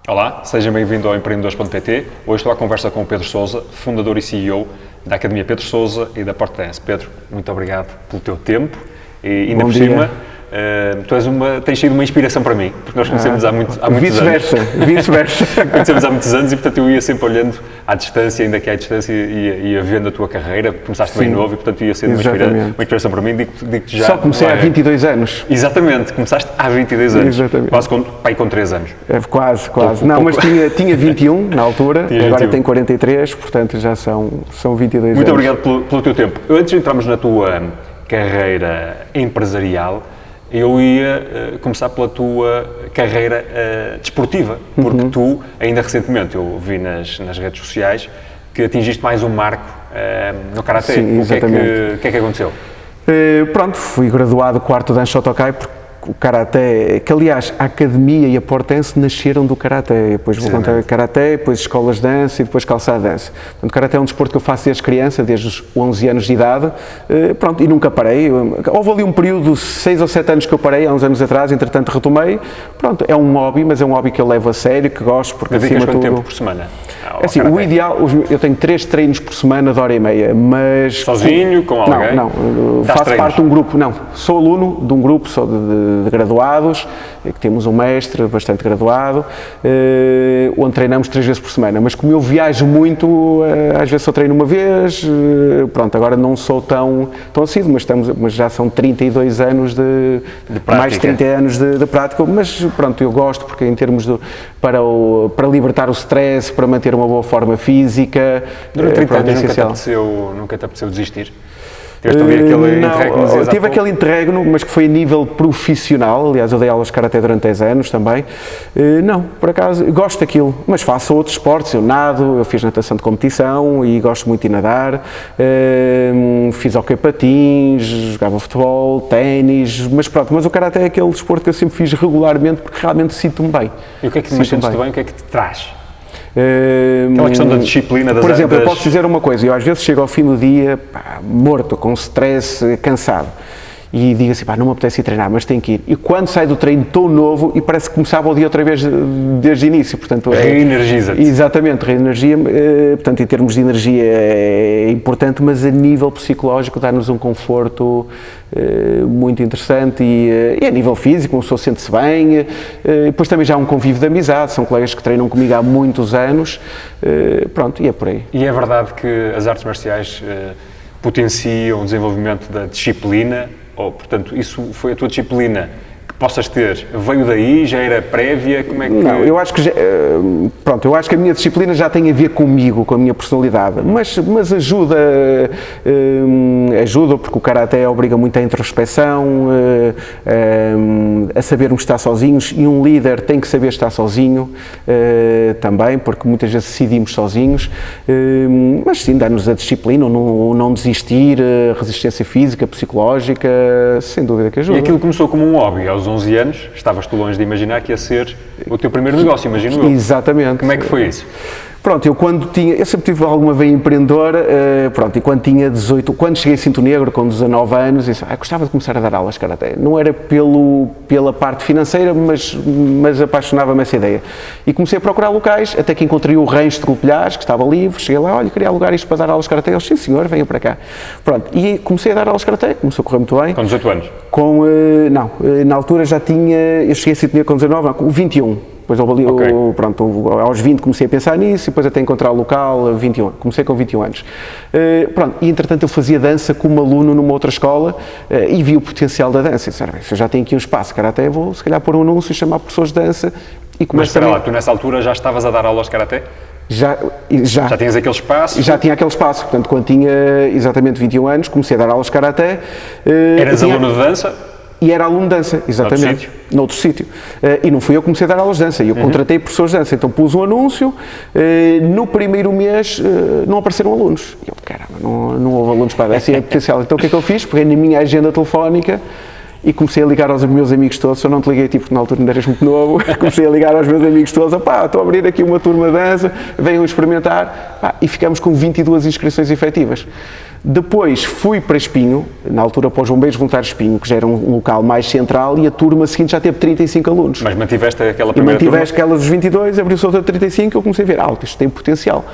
Olá, seja bem-vindo ao Empreendedores.pt. Hoje estou à conversa com o Pedro Sousa, fundador e CEO da Academia Pedro Sousa e da Porta Dance. Pedro, muito obrigado pelo teu tempo e ainda por cima, tens sido uma inspiração para mim, porque nós conhecemos há muitos anos. Vice-versa. Conhecemos há muitos anos e, portanto, eu ia sempre olhando à distância, ainda que à distância ia vendo a tua carreira, começaste bem novo e, portanto, ia sendo uma inspiração para mim. Digo-te já. Só comecei há 22 anos. Exatamente, começaste há 22 anos. Exatamente. Quase com 3 anos. Quase. Mas tinha 21 na altura, agora tenho 43, portanto já são 22 anos. Muito obrigado pelo teu tempo. Antes de entrarmos na tua carreira empresarial, eu ia começar pela tua carreira desportiva, porque tu, ainda recentemente, eu vi nas redes sociais que atingiste mais um marco no Karaté. Sim, exatamente. O que é que aconteceu? Fui graduado quarto Dan Shotokai, porque o Karaté, que aliás a Academia e a Porta Dance nasceram do Karaté, depois vou contar Karaté, depois escolas de dança e depois calçada de dança. Portanto, Karaté é um desporto que eu faço desde criança, desde os 11 anos de idade, e nunca parei. Houve ali um período de 6 ou 7 anos que eu parei, há uns anos atrás, entretanto retomei. É um hobby, mas é um hobby que eu levo a sério, que gosto, porque acima de tudo... tempo por semana? Assim, o ideal, eu tenho 3 treinos por semana de hora e meia, mas... Sozinho, com alguém? Não, faço parte de um grupo, sou aluno de um grupo, sou de graduados, que temos um mestre bastante graduado, onde treinamos 3 vezes por semana, mas como eu viajo muito, às vezes só treino uma vez, agora não sou tão assíduo, mas já são 32 anos de prática. Mais de 30 anos de prática, mas eu gosto, porque em termos para libertar o stress, para manter uma boa forma física, durante 30 anos nunca te apeteceu desistir? Tive aquele interregno, mas que foi a nível profissional. Aliás, eu dei aulas de Karaté durante 10 anos também. Por acaso, gosto daquilo, mas faço outros esportes. Eu nado, eu fiz natação de competição e gosto muito de nadar. Fiz hóquei patins, jogava futebol, ténis, mas o Karaté é aquele desporto que eu sempre fiz regularmente porque realmente sinto-me bem. E o que é que te sentes bem? O que é que te traz? Aquela questão da disciplina das... Por exemplo, eu posso dizer uma coisa, eu às vezes chego ao fim do dia morto, com stress, cansado, e digo assim, não me apetece ir treinar, mas tenho que ir. E quando saio do treino estou novo e parece que começava o dia outra vez desde o início. Portanto, reenergiza-te. Exatamente, reenergia. Portanto, em termos de energia é importante, mas a nível psicológico dá-nos um conforto muito interessante e a nível físico, uma pessoa sente-se bem. Depois também já há um convívio de amizade, são colegas que treinam comigo há muitos anos. E é por aí. E é verdade que as artes marciais potenciam o desenvolvimento da disciplina? Ou, portanto, isso foi a tua disciplina que possas ter? Veio daí? Já era prévia? Como é que... Não, eu acho que eu acho que a minha disciplina já tem a ver comigo, com a minha personalidade, mas ajuda porque o Karaté obriga muito à introspeção, a sabermos estar sozinhos, e um líder tem que saber estar sozinho também, porque muitas vezes decidimos sozinhos, mas sim, dá-nos a disciplina, não desistir, a resistência física, psicológica, sem dúvida que ajuda. E aquilo começou como um hobby, aos 11 anos, estavas tu longe de imaginar que ia ser o teu primeiro negócio, imagino eu. Exatamente. Como é que foi isso? Eu sempre tive alguma veia empreendedora, e quando cheguei a Cinto Negro, com 19 anos, disse, gostava de começar a dar aulas de Karaté. Não era pela parte financeira, mas apaixonava-me essa ideia. E comecei a procurar locais, até que encontrei o Rancho de Golpilhares, que estava livre, cheguei lá, queria alugar isto para dar aulas de Karaté. Eles, sim senhor, venha para cá. E comecei a dar aulas de Karaté, começou a correr muito bem. Com 18 anos? Na altura eu cheguei a Cinto Negro com 19, com 21. Depois aos 20 comecei a pensar nisso e depois até encontrar o local, 21, comecei com 21 anos. E entretanto eu fazia dança como aluno numa outra escola e vi o potencial da dança. Se eu já tenho aqui um espaço, Karaté, vou se calhar pôr um anúncio e chamar professores de dança. Mas espera lá, tu nessa altura já estavas a dar aulas de Karaté? Já tinhas aquele espaço? Já tinha aquele espaço, portanto quando tinha exatamente 21 anos comecei a dar aulas de Karaté. Eras aluno de dança? E era aluno de dança, exatamente, noutro sítio. E não fui eu que comecei a dar aulas de dança, eu contratei professores de dança, então pus um anúncio, no primeiro mês não apareceram alunos. E eu, caramba, não houve alunos para a dança, e é potencial. Então o que é que eu fiz? Peguei na minha agenda telefónica e comecei a ligar aos meus amigos todos, eu não te liguei tipo, na altura ainda eras muito novo, comecei a ligar aos meus amigos todos, opá, estou a abrir aqui uma turma de dança, venham experimentar, pá, e ficamos com 22 inscrições efetivas. Depois fui para Espinho, na altura para os Bombeiros Voluntários de Espinho, que já era um local mais central, e a turma seguinte já teve 35 alunos. Mas mantiveste aquela primeira turma? Mantiveste aquela dos 22, abriu-se outra de 35 e eu comecei a ver, isto tem potencial.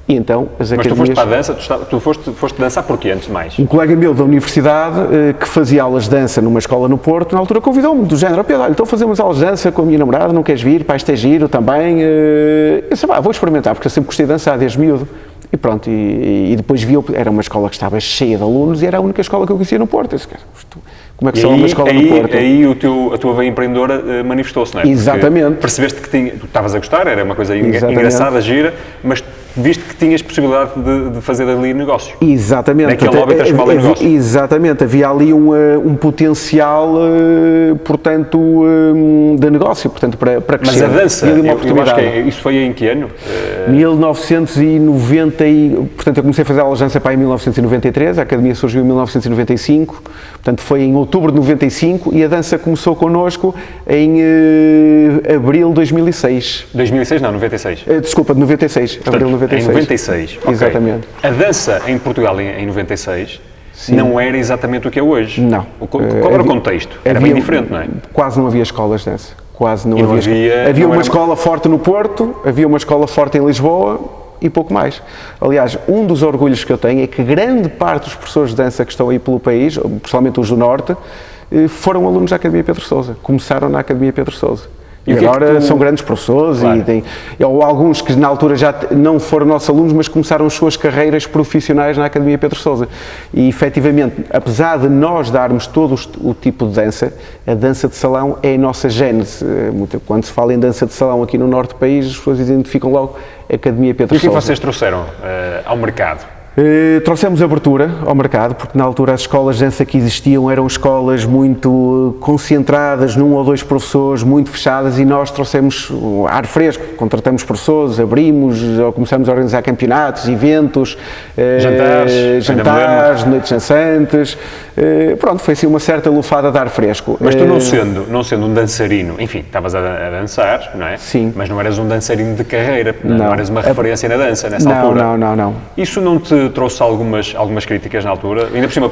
E então, as academias... Mas tu foste para a dança, tu foste dançar porquê, antes de mais? Um colega meu da universidade, que fazia aulas de dança numa escola no Porto, na altura convidou-me, do género, Pedro, olha, então fazemos aulas de dança com a minha namorada, não queres vir? Pá, isto é giro também. Eu disse, vou experimentar, porque eu sempre gostei de dançar desde miúdo. E pronto, e depois vi, era uma escola que estava cheia de alunos e era a única escola que eu conhecia no Porto. Eu disse, como é que são uma escola no Porto? Aí a tua veia empreendedora manifestou-se, não é? Exatamente. Porque percebeste que tu estavas a gostar, era uma coisa engraçada, gira, mas viste que tinhas possibilidade de fazer ali negócio. Exatamente. Naquele lobby da escola de negócio. Exatamente, havia ali um potencial, portanto, de negócio, portanto, para crescer. Mas a dança, eu acho que isso foi em que ano? 1990, portanto, eu comecei a fazer aulas de dança para em 1993, a academia surgiu em 1995, portanto, foi em outubro de 95 e a dança começou connosco em abril de 2006. 2006 não, 96. Desculpa, de 96, portanto, abril de 96. Em 96, okay. Exatamente. A dança em Portugal em 96 Sim. não era exatamente o que é hoje. Não. Qual era o contexto? Era bem diferente, não é? Quase não havia escolas de dança. Quase não havia. Havia uma escola forte no Porto, havia uma escola forte em Lisboa e pouco mais. Aliás, um dos orgulhos que eu tenho é que grande parte dos professores de dança que estão aí pelo país, principalmente os do Norte, foram alunos da Academia Pedro Sousa. Começaram na Academia Pedro Sousa. E agora são grandes professores, claro. Ou alguns que na altura já não foram nossos alunos, mas começaram as suas carreiras profissionais na Academia Pedro Sousa. E efetivamente, apesar de nós darmos todo o tipo de dança, a dança de salão é a nossa gênese. Quando se fala em dança de salão aqui no norte do país, as pessoas identificam logo a Academia Pedro Sousa. E o que vocês trouxeram ao mercado? Trouxemos abertura ao mercado, porque na altura as escolas de dança que existiam eram escolas muito concentradas num ou dois professores, muito fechadas, e nós trouxemos ar fresco, contratamos professores, abrimos, começamos a organizar campeonatos, eventos, jantares, noites dançantes, pronto, foi assim uma certa lufada de ar fresco. Mas tu não sendo um dançarino, enfim, estavas a dançar, não é? Sim. Mas não eras um dançarino de carreira, não eras uma referência na dança nessa altura? Não. Isso não te trouxe algumas críticas na altura? Ainda por cima,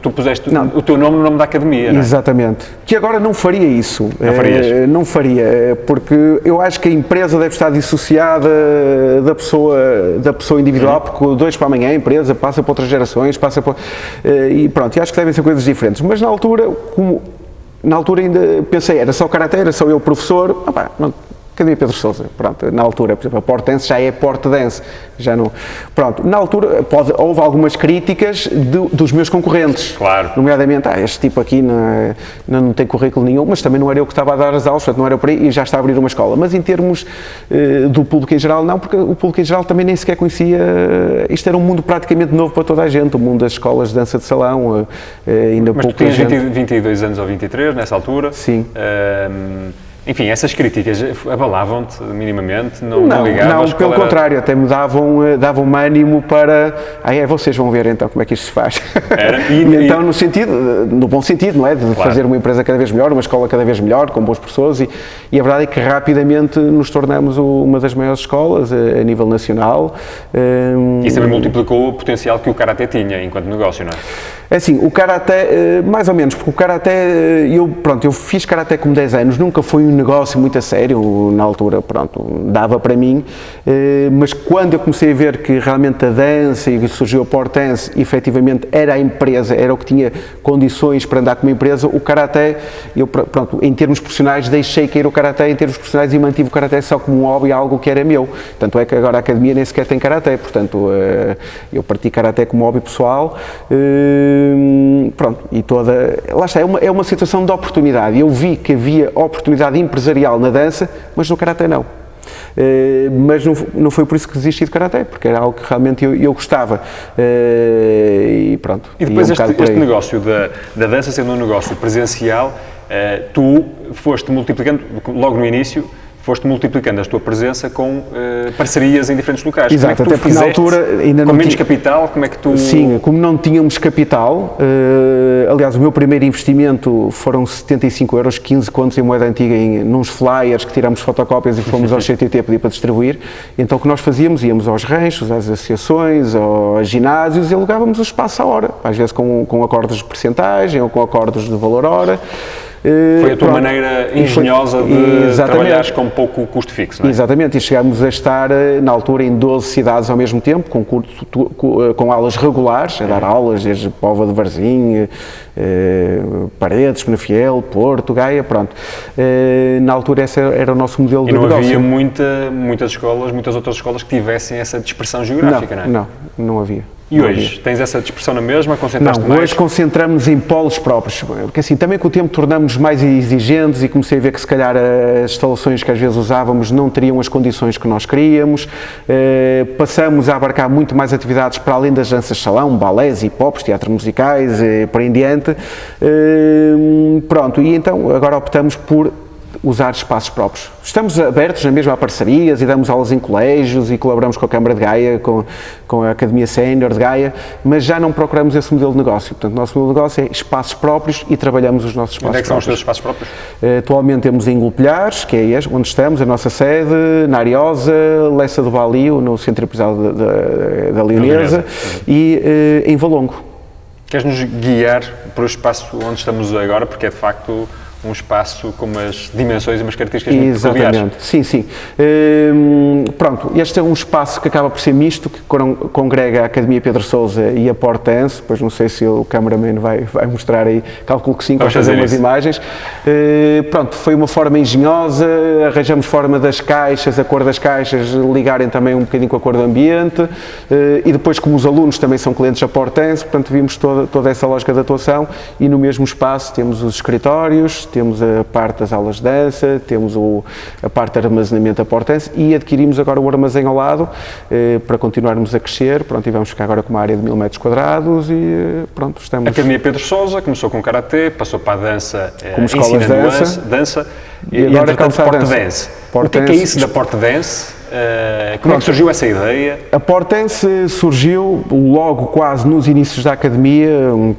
tu puseste o teu nome no nome da academia, não é? Exatamente. Que agora não faria isso. Não farias? Não faria, porque eu acho que a empresa deve estar dissociada da pessoa individual, porque de hoje para amanhã a empresa passa por outras gerações, e pronto, e acho que devem ser coisas diferentes. Mas na altura ainda pensei, era só karatê, era só eu professor, Academia Pedro Sousa, pronto, na altura, por exemplo, a Port Dance já é Port Dance, já não, pronto, na altura houve algumas críticas dos meus concorrentes, claro. Nomeadamente, este tipo aqui não tem currículo nenhum, mas também não era eu que estava a dar as aulas, portanto não era por aí e já está a abrir uma escola, mas em termos do público em geral não, porque o público em geral também nem sequer conhecia, isto era um mundo praticamente novo para toda a gente, o mundo das escolas de dança de salão, ainda mas pouca gente. Mas tu tinhas 22 anos ou 23 nessa altura? Sim. Enfim, essas críticas abalavam-te minimamente? Não ligavas? Não, pelo contrário, até me davam ânimo para... vocês vão ver então como é que isto se faz. Então, no bom sentido, não é? De claro. Fazer uma empresa cada vez melhor, uma escola cada vez melhor, com bons professores, e a verdade é que rapidamente nos tornamos uma das maiores escolas a nível nacional. Isso também multiplicou o potencial que o Karaté tinha enquanto negócio, não é? É assim, o Karaté, mais ou menos, porque o Karaté, eu fiz Karaté com 10 anos, nunca foi um negócio muito a sério, na altura, dava para mim, mas quando eu comecei a ver que realmente a dança e surgiu a Port Dance, efetivamente era a empresa, era o que tinha condições para andar com uma empresa, o Karaté, em termos profissionais, deixei cair o Karaté em termos profissionais e mantive o Karaté só como um hobby, algo que era meu. Tanto é que agora a academia nem sequer tem Karaté, portanto, eu pratico Karaté como hobby pessoal, lá está, é uma situação de oportunidade. Eu vi que havia oportunidade empresarial na dança, mas no Karaté não. Mas não foi por isso que desisti de Karaté, porque era algo que realmente eu gostava. E pronto. E depois este negócio da dança sendo um negócio presencial, tu foste multiplicando, logo no início, foste multiplicando a tua presença com parcerias em diferentes locais. Exato, como é que tu até porque na altura ainda com não menos capital, como é que tu... Sim, como não tínhamos capital, aliás, o meu primeiro investimento foram 75 euros, 15 contos em moeda antiga, nos flyers que tiramos fotocópias e fomos ao CTT pedir para distribuir. Então o que nós fazíamos, íamos aos ranchos, às associações, aos ginásios e alugávamos o espaço à hora, às vezes com acordos de percentagem ou com acordos de valor hora. Foi a tua maneira engenhosa de trabalhares com pouco custo fixo, não é? Exatamente, e chegámos a estar na altura em 12 cidades ao mesmo tempo, com aulas regulares, a dar aulas desde Póvoa de Varzim, Paredes, Penafiel, Porto, Gaia, pronto. Na altura esse era o nosso modelo de negócio. E não havia muitas outras escolas que tivessem essa dispersão geográfica, não é? Não havia. E hoje, tens essa dispersão na mesma? Concentraste mais? Hoje concentramos em polos próprios, porque assim, também com o tempo tornamos mais exigentes e comecei a ver que se calhar as instalações que às vezes usávamos não teriam as condições que nós queríamos, passamos a abarcar muito mais atividades para além das danças de salão, balés, hip-hops, teatros musicais, por aí em diante, pronto, e então agora optamos por usar espaços próprios. Estamos abertos na mesma a parcerias e damos aulas em colégios e colaboramos com a Câmara de Gaia, com a Academia Sénior de Gaia, mas já não procuramos esse modelo de negócio. Portanto, o nosso modelo de negócio é espaços próprios e trabalhamos os nossos espaços próprios. Onde é que são os teus espaços próprios? Atualmente temos em Golpilhares, que é onde estamos, a nossa sede, na Ariosa, Lessa do Balio, no Centro Empresarial da Leonesa, e em Valongo. Queres-nos guiar para o espaço onde estamos agora, porque é de facto um espaço com umas dimensões e umas características muito peculiares. Exatamente, sim. Pronto, este é um espaço que acaba por ser misto, que congrega a Academia Pedro Sousa e a Porta Dance, depois não sei se o cameraman vai mostrar aí, calculo que sim, para fazer umas imagens. Pronto, foi uma forma engenhosa, arranjamos forma das caixas, a cor das caixas, ligarem também um bocadinho com a cor do ambiente, e depois como os alunos também são clientes da Porta Dance, portanto vimos toda essa lógica de atuação, e no mesmo espaço temos os escritórios, temos a parte das aulas de dança, temos a parte de armazenamento da Porta Dance e adquirimos agora o armazém ao lado para continuarmos a crescer, pronto, e vamos ficar agora com uma área de 1000 metros quadrados e pronto, estamos... A Academia Pedro Sousa começou com Karatê, passou para a dança, como escolas de dança e agora Porta Dance. O que é isso da Porta Dance? Como é que surgiu essa ideia? A Porta Dance surgiu logo quase nos inícios da Academia,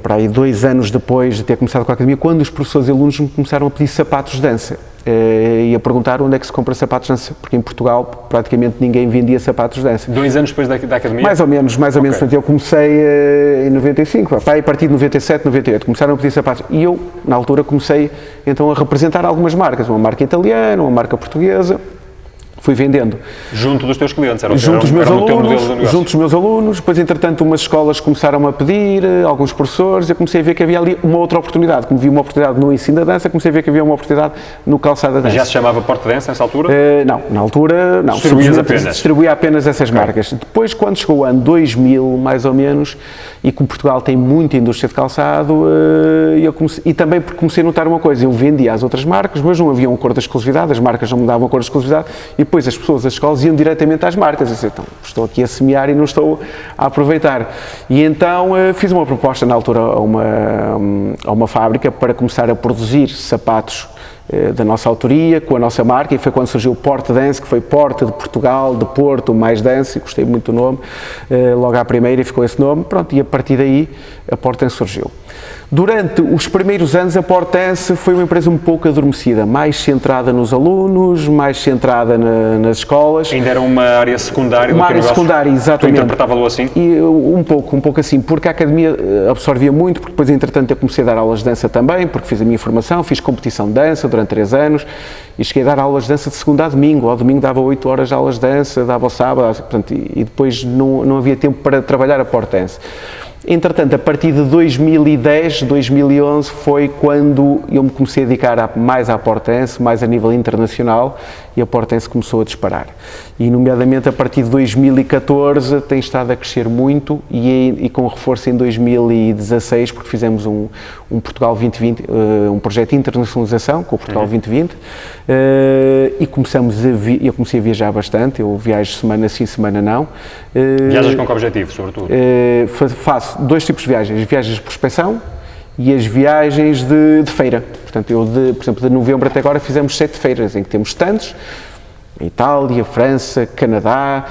para aí 2 anos depois de ter começado com a Academia, quando os professores e alunos me começaram a pedir sapatos de dança e a perguntar onde é que se compra sapatos de dança, porque em Portugal praticamente ninguém vendia sapatos de dança. 2 anos depois da Academia? Mais ou menos, portanto eu comecei em 95, a partir de 97, 98, começaram a pedir sapatos e eu, na altura, comecei então a representar algumas marcas, uma marca italiana, uma marca portuguesa. Fui vendendo. Junto dos teus clientes? Junto dos meus alunos, depois entretanto umas escolas começaram a pedir, alguns professores, eu comecei a ver que havia ali uma outra oportunidade, como vi uma oportunidade no ensino da dança, comecei a ver que havia uma oportunidade no calçado da dança. Já se chamava Porta Dance nessa altura? Não, na altura não. Distribuía apenas essas marcas. Depois, quando chegou o ano 2000, mais ou menos, e como Portugal tem muita indústria de calçado, e também porque comecei a notar uma coisa, eu vendia às outras marcas, mas não havia um acordo de exclusividade, as marcas não me davam um acordo de exclusividade, e depois as pessoas das escolas iam diretamente às marcas, e disse, então, estou aqui a semear e não estou a aproveitar. E então fiz uma proposta na altura a uma fábrica para começar a produzir sapatos da nossa autoria, com a nossa marca, e foi quando surgiu o Porta Dance, que foi Porta de Portugal, de Porto, mais Dance, e gostei muito do nome, logo à primeira e ficou esse nome, pronto, e a partir daí a Porta Dance surgiu. Durante os primeiros anos a Porta Dance foi uma empresa um pouco adormecida, mais centrada nos alunos, mais centrada nas escolas. Ainda era uma área secundária? Uma área secundária, exatamente. Tu interpretava-lo assim? E um pouco assim, porque a Academia absorvia muito, porque depois entretanto eu comecei a dar aulas de dança também, porque fiz a minha formação, fiz competição de dança durante 3 anos e cheguei a dar aulas de dança de segunda a domingo. Ao domingo dava 8 horas de aulas de dança, dava ao sábado, portanto, e depois não havia tempo para trabalhar a Porta Dance. Entretanto, a partir de 2010, 2011 foi quando eu me comecei a dedicar mais à Porta Dance, mais a nível internacional, e a Porta Dance começou a disparar. E, nomeadamente, a partir de 2014 tem estado a crescer muito e com reforço em 2016, porque fizemos um Portugal 2020, um projeto de internacionalização com o Portugal 2020, e eu comecei a viajar bastante, eu viajo semana sim, semana não. Viajas com que objetivo, sobretudo? Faço 2 tipos de viagens de prospecção e as viagens de feira. Portanto, por exemplo, de novembro até agora fizemos 7 feiras, em que temos stands, Itália, França, Canadá,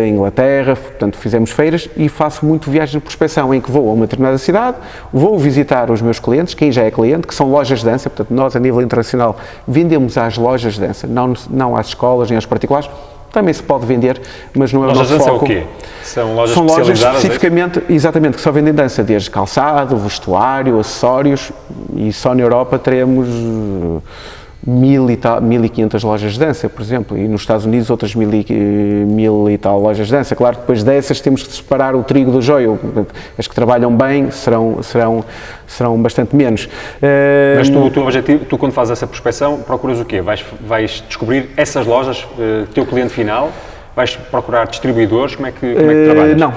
Inglaterra, portanto fizemos feiras e faço muito viagens de prospecção em que vou a uma determinada cidade, vou visitar os meus clientes, quem já é cliente, que são lojas de dança, portanto nós a nível internacional vendemos às lojas de dança, não às escolas nem aos particulares, também se pode vender, mas não é o nosso foco. Lojas de dança é o quê? São lojas especificamente, exatamente, que só vendem dança, desde calçado, vestuário, acessórios, e só na Europa teremos 1.500 lojas de dança, por exemplo, e nos Estados Unidos outras 1.000 e tal lojas de dança. Claro que depois dessas temos que separar o trigo do joio, as que trabalham bem serão bastante menos. Mas o teu objetivo, tu quando fazes essa prospecção, procuras o quê? Vais descobrir essas lojas, teu cliente final? Vais procurar distribuidores? Como é que trabalhas? Não,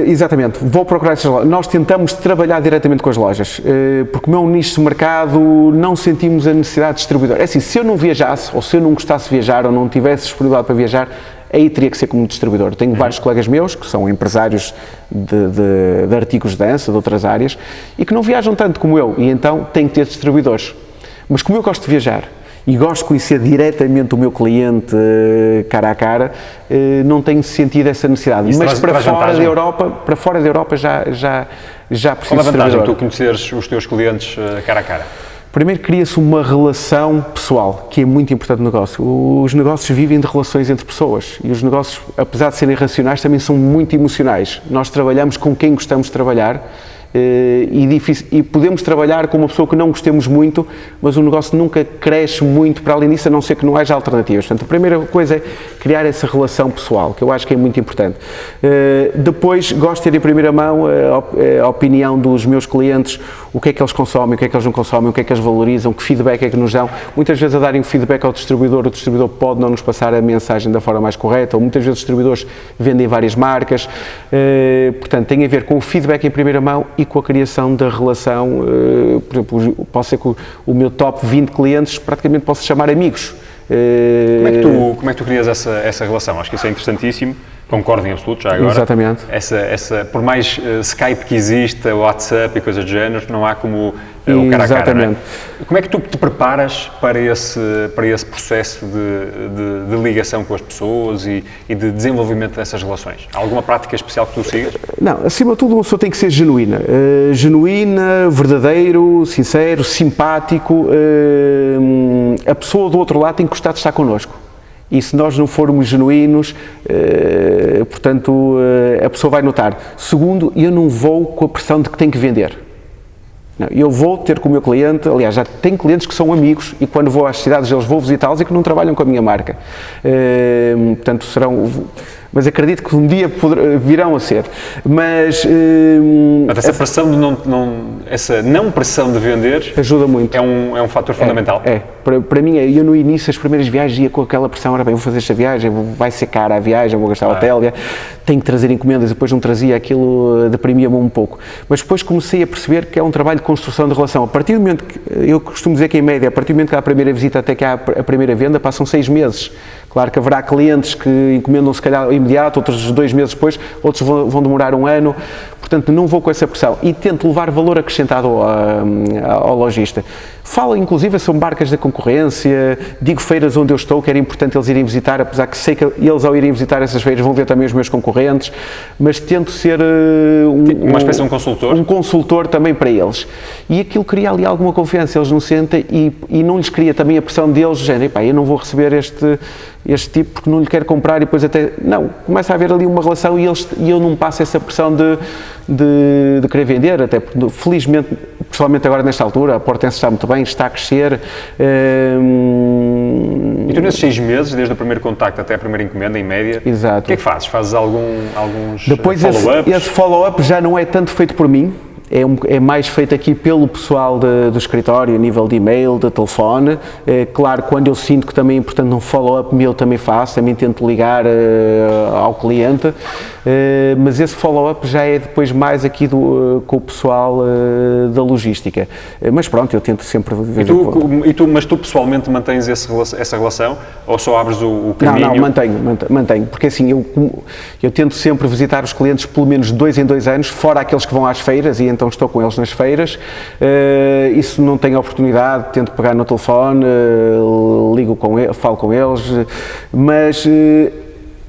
exatamente. Vou procurar essas lojas. Nós tentamos trabalhar diretamente com as lojas, porque o meu nicho de mercado não sentimos a necessidade de distribuidor. É assim, se eu não viajasse, ou se eu não gostasse de viajar, ou não tivesse disponibilidade para viajar, aí teria que ser como distribuidor. Tenho vários colegas meus, que são empresários de artigos de dança, de outras áreas, e que não viajam tanto como eu, e então tenho que ter distribuidores. Mas como eu gosto de viajar, e gosto de conhecer diretamente o meu cliente cara a cara, não tenho sentido essa necessidade. Isso mas para fora da Europa já preciso. Qual a vantagem de tu conheceres os teus clientes cara a cara? Primeiro cria-se uma relação pessoal, que é muito importante no negócio. Os negócios vivem de relações entre pessoas e os negócios, apesar de serem racionais, também são muito emocionais. Nós trabalhamos com quem gostamos de trabalhar, e podemos trabalhar com uma pessoa que não gostemos muito, mas o negócio nunca cresce muito para além disso, a não ser que não haja alternativas. Portanto, a primeira coisa é criar essa relação pessoal, que eu acho que é muito importante. Depois, gosto de ter em primeira mão a opinião dos meus clientes, o que é que eles consomem, o que é que eles não consomem, o que é que eles valorizam, que feedback é que nos dão. Muitas vezes a darem o feedback ao distribuidor, o distribuidor pode não nos passar a mensagem da forma mais correta, ou muitas vezes os distribuidores vendem várias marcas. Portanto, tem a ver com o feedback em primeira mão e com a criação da relação. Por exemplo, posso ser que o meu top 20 clientes praticamente posso chamar amigos. Como é que tu crias essa relação? Acho que isso é interessantíssimo. Concordo em absoluto, já agora. Exatamente. Por mais Skype que exista, WhatsApp e coisas do género, não há como o cara a cara, não é? Como é que tu te preparas para esse processo de ligação com as pessoas e de desenvolvimento dessas relações? Há alguma prática especial que tu sigas? Não, acima de tudo uma pessoa tem que ser genuína. Verdadeiro, sincero, simpático. A pessoa do outro lado tem que gostar de estar connosco. E se nós não formos genuínos, portanto, a pessoa vai notar. Segundo, eu não vou com a pressão de que tenho que vender. Não, eu vou ter com o meu cliente, aliás, já tenho clientes que são amigos e quando vou às cidades eles vou visitá-los e que não trabalham com a minha marca. Portanto, mas acredito que um dia virão a ser. Mas essa pressão essa não pressão de vender ajuda muito. É um fator fundamental. Para mim, eu no início, as primeiras viagens ia com aquela pressão, vou fazer esta viagem, vai ser cara a viagem, vou gastar hotel, tenho que trazer encomendas, depois não trazia, aquilo deprimia-me um pouco. Mas depois comecei a perceber que é um trabalho de construção de relação. A partir do momento que, eu costumo dizer que em média, a partir do momento que há a primeira visita até que há a primeira venda, passam 6 meses. Claro que haverá clientes que encomendam se calhar imediato, outros 2 meses depois, outros vão demorar 1 ano, portanto não vou com essa pressão e tento levar valor acrescentado ao lojista. Falo inclusive sobre marcas da concorrência, digo feiras onde eu estou, que era importante eles irem visitar, apesar que sei que eles ao irem visitar essas feiras vão ver também os meus concorrentes, mas tento ser uma espécie de um consultor? Um consultor também para eles. E aquilo cria ali alguma confiança, eles não sentem e não lhes cria também a pressão deles, do género, eu não vou receber este tipo porque não lhe quero comprar e depois não, começa a haver ali uma relação e eu não passo essa pressão de querer vender, até porque felizmente, principalmente agora nesta altura, a Portense está muito bem, está a crescer. E tu nesses 6 meses, desde o primeiro contacto até a primeira encomenda, em média, exato. O que é que fazes? Fazes alguns depois follow-ups? Esse follow-up já não é tanto feito por mim, é mais feito aqui pelo pessoal do escritório, a nível de e-mail, de telefone. Claro, quando eu sinto que também é importante um follow-up meu, também faço, também tento ligar ao cliente, mas esse follow-up já é depois mais aqui com o pessoal da logística. Mas pronto, eu tento sempre... Mas tu pessoalmente mantens essa relação ou só abres o caminho? Não, mantenho, porque assim, eu tento sempre visitar os clientes pelo menos 2 em 2 anos, fora aqueles que vão às feiras, e então estou com eles nas feiras. Isso não tenho oportunidade, tento pegar no telefone, ligo com eles, falo com eles, mas...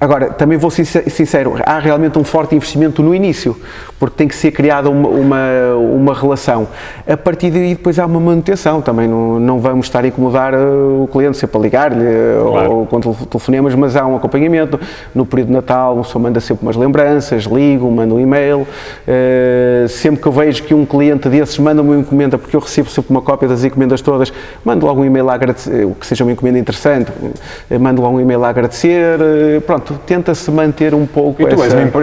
Agora, também vou ser sincero, há realmente um forte investimento no início, porque tem que ser criada uma relação. A partir daí depois há uma manutenção, também não vamos estar a incomodar o cliente sempre a ligar-lhe, claro, ou com telefonemas, mas há um acompanhamento. No período de Natal, a pessoa manda sempre umas lembranças, ligo, manda um e-mail. Sempre que eu vejo que um cliente desses manda-me uma encomenda, porque eu recebo sempre uma cópia das encomendas todas, mando logo um e-mail a agradecer, que seja uma encomenda interessante, mando logo um e-mail a agradecer, pronto. Tenta-se manter um pouco. E tu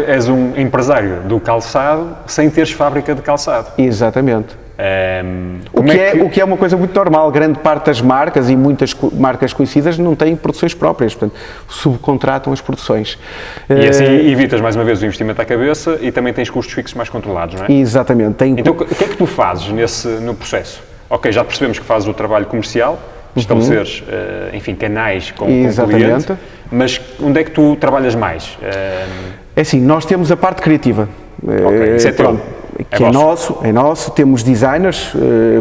és um empresário do calçado sem teres fábrica de calçado. Exatamente. O que é uma coisa muito normal. Grande parte das marcas e muitas marcas conhecidas não têm produções próprias, portanto, subcontratam as produções. E assim evitas mais uma vez o investimento à cabeça e também tens custos fixos mais controlados, não é? Exatamente. Então, o que é que tu fazes no processo? Ok, já percebemos que fazes o trabalho comercial, estabeleceres, enfim, canais com cliente, mas onde é que tu trabalhas mais? É assim, nós temos a parte criativa. Ok, isso é teu. Que é nosso, temos designers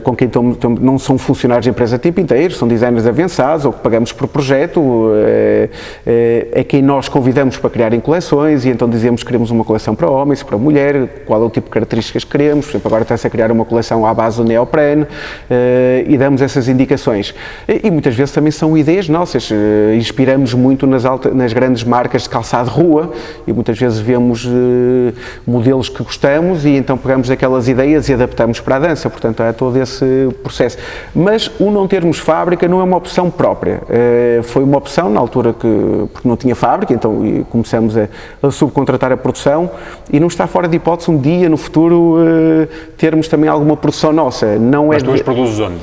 com quem não são funcionários de empresa a tempo inteiro, são designers avançados ou que pagamos por projeto, é quem nós convidamos para criarem coleções e então dizemos que queremos uma coleção para homens, para mulher, qual é o tipo de características que queremos, por exemplo, agora está-se a criar uma coleção à base do neoprene e damos essas indicações. E muitas vezes também são ideias nossas, inspiramos muito nas grandes marcas de calçado de rua e muitas vezes vemos modelos que gostamos e então pegamos aquelas ideias e adaptamos para a dança, portanto há todo esse processo. Mas o não termos fábrica não é uma opção própria, foi uma opção na altura porque não tinha fábrica, então começamos a subcontratar a produção e não está fora de hipótese um dia no futuro termos também alguma produção nossa. Mas tu as produzes onde?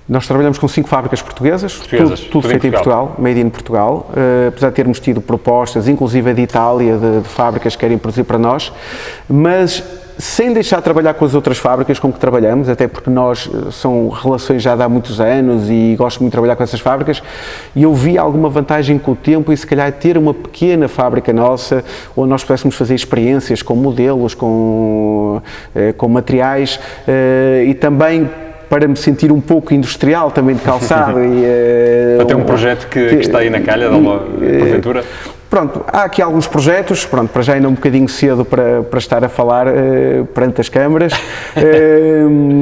Nós trabalhamos com 5 fábricas portuguesas, tudo feito em Portugal, made in Portugal, apesar de termos tido propostas, inclusive de Itália, de fábricas que querem produzir para nós, mas sem deixar de trabalhar com as outras fábricas com que trabalhamos, até porque nós são relações já de há muitos anos e gosto muito de trabalhar com essas fábricas, e eu vi alguma vantagem com o tempo e se calhar ter uma pequena fábrica nossa, onde nós pudéssemos fazer experiências com modelos, com materiais e também para me sentir um pouco industrial também de calçado. Até um projeto que está aí na calha, porventura? Pronto, há aqui alguns projetos, pronto, para já ainda é um bocadinho cedo para estar a falar perante as câmaras,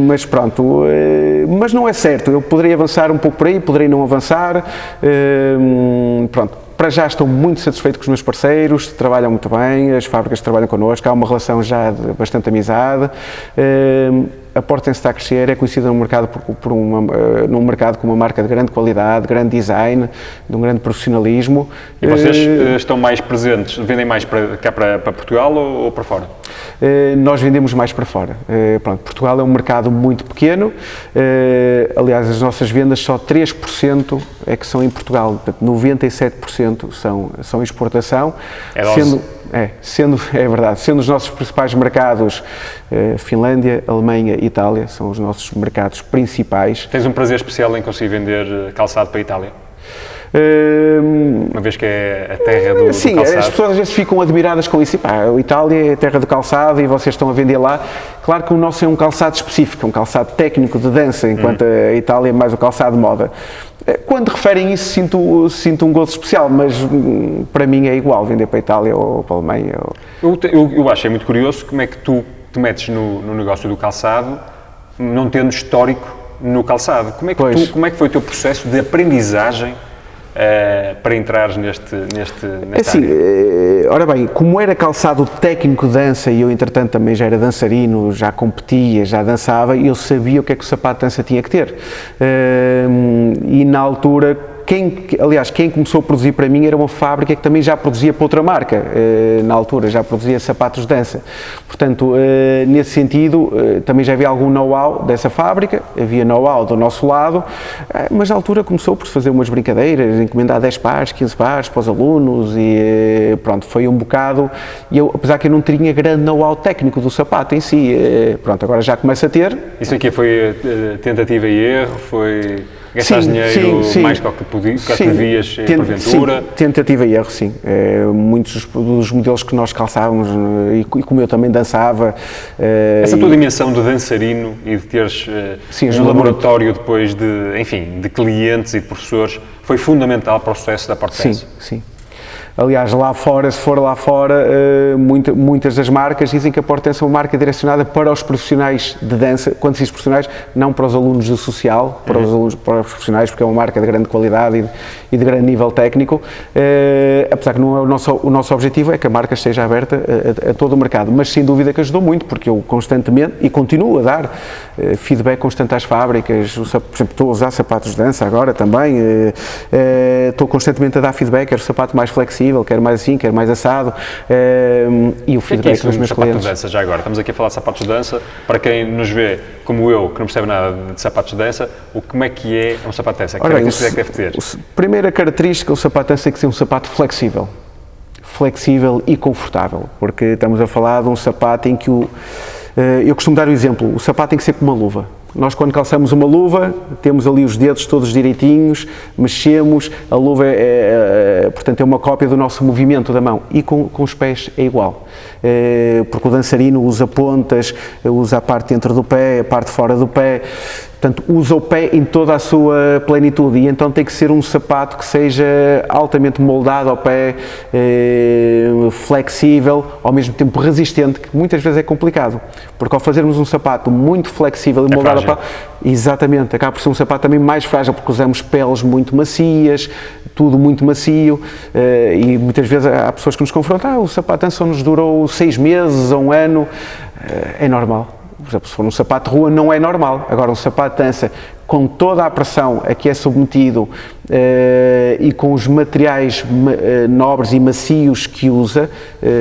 mas pronto, mas não é certo, eu poderia avançar um pouco por aí, poderia não avançar, pronto. Para já estou muito satisfeito com os meus parceiros, trabalham muito bem, as fábricas trabalham connosco, há uma relação já de bastante amizade. A Portense está a crescer, é conhecida no mercado num mercado com uma marca de grande qualidade, grande design, de um grande profissionalismo. E vocês estão mais presentes, vendem mais cá para Portugal ou para fora? Nós vendemos mais para fora. Pronto, Portugal é um mercado muito pequeno, aliás as nossas vendas só 3% é que são em Portugal, portanto 97% são exportação, é verdade, sendo os nossos principais mercados Finlândia, Alemanha e Itália, são os nossos mercados principais. Tens um prazer especial em conseguir vender calçado para a Itália? Uma vez que é a terra do calçado. Sim, as pessoas às vezes ficam admiradas com isso. A Itália é a terra do calçado e vocês estão a vender lá. Claro que o nosso é um calçado específico, um calçado técnico de dança, enquanto a Itália é mais o calçado de moda. Quando referem isso sinto um gozo especial, mas para mim é igual vender para a Itália ou para a Alemanha. Eu acho muito curioso como é que tu te metes no negócio do calçado, não tendo histórico no calçado. Como é que foi o teu processo de aprendizagem para entrares nesta área? Ora bem, como era calçado técnico de dança e eu entretanto também já era dançarino, já competia, já dançava, eu sabia o que é que o sapato de dança tinha que ter. E na altura aliás, quem começou a produzir para mim era uma fábrica que também já produzia para outra marca, na altura, já produzia sapatos de dança. Portanto, nesse sentido, também já havia algum know-how dessa fábrica, havia know-how do nosso lado, mas na altura começou por se fazer umas brincadeiras, encomendar 10 pares, 15 pares para os alunos e pronto, foi um bocado, e eu, apesar que eu não tinha grande know-how técnico do sapato em si, pronto, agora já começo a ter. Isso aqui foi tentativa e erro, foi gastar dinheiro mais que o que devias porventura? Sim, tentativa e erro, sim. Muitos dos modelos que nós calçávamos e como eu também dançava. Essa tua dimensão de dançarino e de teres um laboratório depois de clientes e de professores foi fundamental para o sucesso da Porte Dance? Sim. Aliás, lá fora, se for lá fora, muitas das marcas dizem que a Porte Dance é uma marca direcionada para os profissionais de dança, quando se diz profissionais, não para os alunos do social, para os profissionais, porque é uma marca de grande qualidade e de grande nível técnico, apesar que não é o nosso objetivo é que a marca esteja aberta a todo o mercado, mas sem dúvida que ajudou muito, porque eu constantemente, e continuo a dar feedback constante às fábricas, por exemplo, estou a usar sapatos de dança agora também, estou constantemente a dar feedback, quero sapato mais flexível, quero mais assim, quero mais assado, e o feedback dos meus clientes. De dança, já agora, estamos aqui a falar de sapatos de dança, para quem nos vê como eu, que não percebe nada de sapatos de dança, como é que é um sapato de dança? Que características é que deve ter? Primeira característica, o sapato de dança tem que ser um sapato flexível e confortável, porque estamos a falar de um sapato em que eu costumo dar o exemplo, o sapato tem que ser como uma luva. Nós, quando calçamos uma luva, temos ali os dedos todos direitinhos, mexemos, a luva portanto, é uma cópia do nosso movimento da mão, e com os pés é igual, porque o dançarino usa pontas, usa a parte dentro do pé, a parte fora do pé, portanto, usa o pé em toda a sua plenitude, e então tem que ser um sapato que seja altamente moldado ao pé, flexível, ao mesmo tempo resistente, que muitas vezes é complicado, porque ao fazermos um sapato muito flexível e moldado ao pé, exatamente, acaba por ser um sapato também mais frágil, porque usamos peles muito macias, tudo muito macio, e muitas vezes há pessoas que nos confrontam, o sapato só nos durou 6 meses ou 1 ano, é normal. Por exemplo, se for um sapato de rua não é normal, agora um sapato de dança com toda a pressão a que é submetido e com os materiais nobres e macios que usa,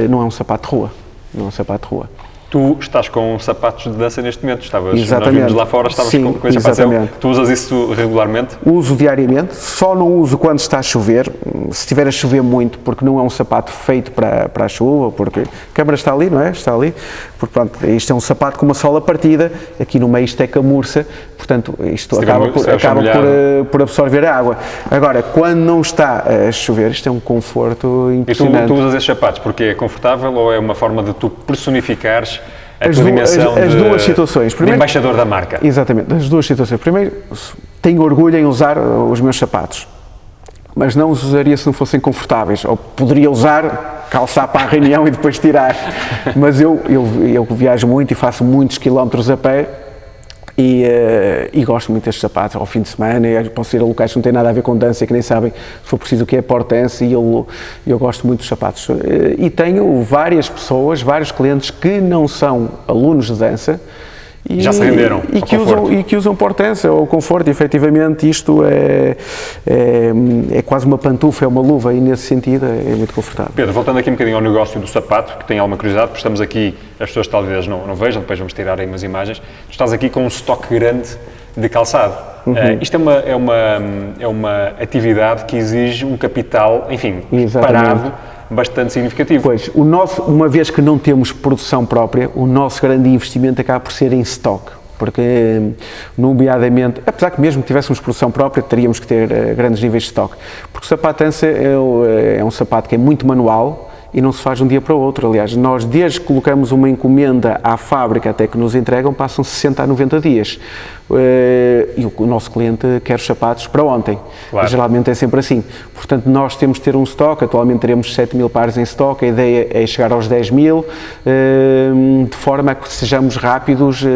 não é um sapato de rua, não é um sapato de rua. Tu estás com sapatos de dança neste momento, exatamente. Nós vimos lá fora, estavas com esse sapato. Tu usas isso regularmente? Uso diariamente, só não uso quando está a chover, se estiver a chover muito, porque não é um sapato feito para a chuva, porque a câmara está ali, não é? Está ali, porque pronto, isto é um sapato com uma sola partida, aqui no meio isto é camurça, portanto isto acaba por absorver a água. Agora, quando não está a chover, isto é um conforto impressionante. E tu usas esses sapatos porque é confortável ou é uma forma de tu personificares a tua dimensão as duas situações. Primeiro, de embaixador da marca? Exatamente, as duas situações. Primeiro, tenho orgulho em usar os meus sapatos, mas não os usaria se não fossem confortáveis, ou poderia usar, calçar para a reunião e depois tirar, mas eu viajo muito e faço muitos quilómetros a pé e gosto muito destes sapatos ao fim de semana, posso ir a locais que não têm nada a ver com dança, que nem sabem se for preciso o que é Porte Dance, e eu gosto muito dos sapatos. E tenho várias pessoas, vários clientes que não são alunos de dança, e já se renderam e que usam Porte Dance ou conforto. Efetivamente isto é quase uma pantufa, é uma luva, e nesse sentido é muito confortável. Pedro, voltando aqui um bocadinho ao negócio do sapato, que tem alguma curiosidade, porque estamos aqui, as pessoas talvez não vejam, depois vamos tirar aí umas imagens, tu estás aqui com um estoque grande de calçado. Isto é uma atividade que exige um capital, enfim, parado, bastante significativo. Pois, uma vez que não temos produção própria, o nosso grande investimento acaba por ser em stock, porque, nomeadamente, apesar que mesmo que tivéssemos produção própria, teríamos que ter grandes níveis de stock, porque o sapato dança é um sapato que é muito manual e não se faz de um dia para o outro. Aliás, nós, desde que colocamos uma encomenda à fábrica até que nos entregam, passam 60 a 90 dias. E o nosso cliente quer os sapatos para ontem. Claro. Geralmente é sempre assim. Portanto, nós temos de ter um estoque. Atualmente teremos 7 mil pares em estoque. A ideia é chegar aos 10 mil, de forma a que sejamos rápidos,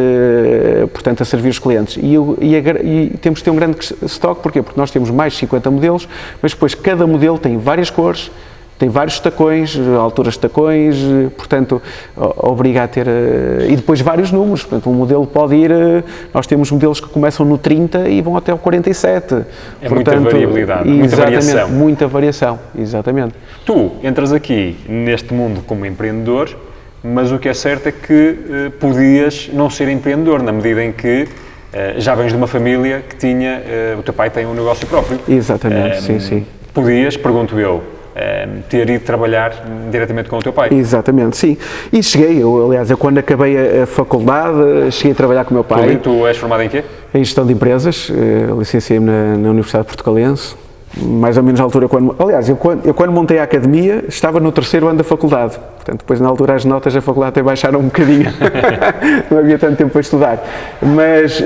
portanto, a servir os clientes. E temos de ter um grande estoque. Porquê? Porque nós temos mais de 50 modelos, mas depois cada modelo tem várias cores, tem vários tacões, alturas de tacões, portanto, obriga a ter, e depois vários números, portanto, um modelo pode ir, nós temos modelos que começam no 30 e vão até ao 47. É portanto, muita variabilidade, muita variação. Muita variação, exatamente. Tu entras aqui neste mundo como empreendedor, mas o que é certo é que podias não ser empreendedor, na medida em que já vens de uma família que tinha, o teu pai tem um negócio próprio. Exatamente, sim. Podias, pergunto eu, ter ido trabalhar diretamente com o teu pai? Exatamente, sim. E cheguei, aliás, quando acabei a faculdade, cheguei a trabalhar com o meu pai. Tu és formado em quê? Em gestão de empresas, licenciei-me na Universidade Portucalense. Mais ou menos na altura, aliás, eu quando montei a academia, estava no 3º ano da faculdade, portanto, depois na altura as notas da faculdade até baixaram um bocadinho, não havia tanto tempo para estudar, mas,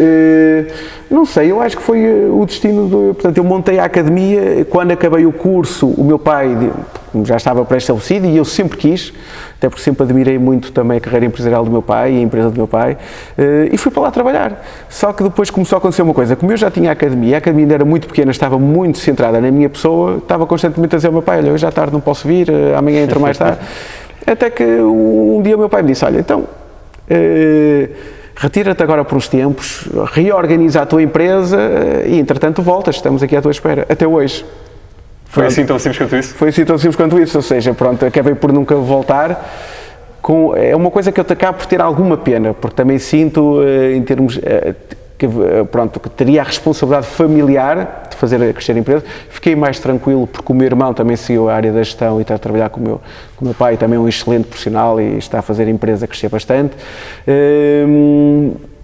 não sei, eu acho que foi o destino, portanto, eu montei a academia, quando acabei o curso, o meu pai já estava pré-estabelecido e eu sempre quis, até porque sempre admirei muito também a carreira empresarial do meu pai e a empresa do meu pai, e fui para lá trabalhar. Só que depois começou a acontecer uma coisa, como eu já tinha a academia ainda era muito pequena, estava muito centrada na minha pessoa, estava constantemente a dizer ao meu pai, olha, hoje à tarde não posso vir, amanhã entro mais tarde, até que um dia o meu pai me disse, olha, então, retira-te agora por uns tempos, reorganiza a tua empresa e entretanto voltas, estamos aqui à tua espera, até hoje. Foi assim tão simples quanto isso? Foi assim tão simples quanto isso, ou seja, pronto, acabei por nunca voltar. É uma coisa que eu acabo por ter alguma pena, porque também sinto, em termos, que teria a responsabilidade familiar de fazer crescer a empresa. Fiquei mais tranquilo porque o meu irmão também seguiu a área da gestão e está a trabalhar com o meu pai, também é um excelente profissional e está a fazer a empresa crescer bastante.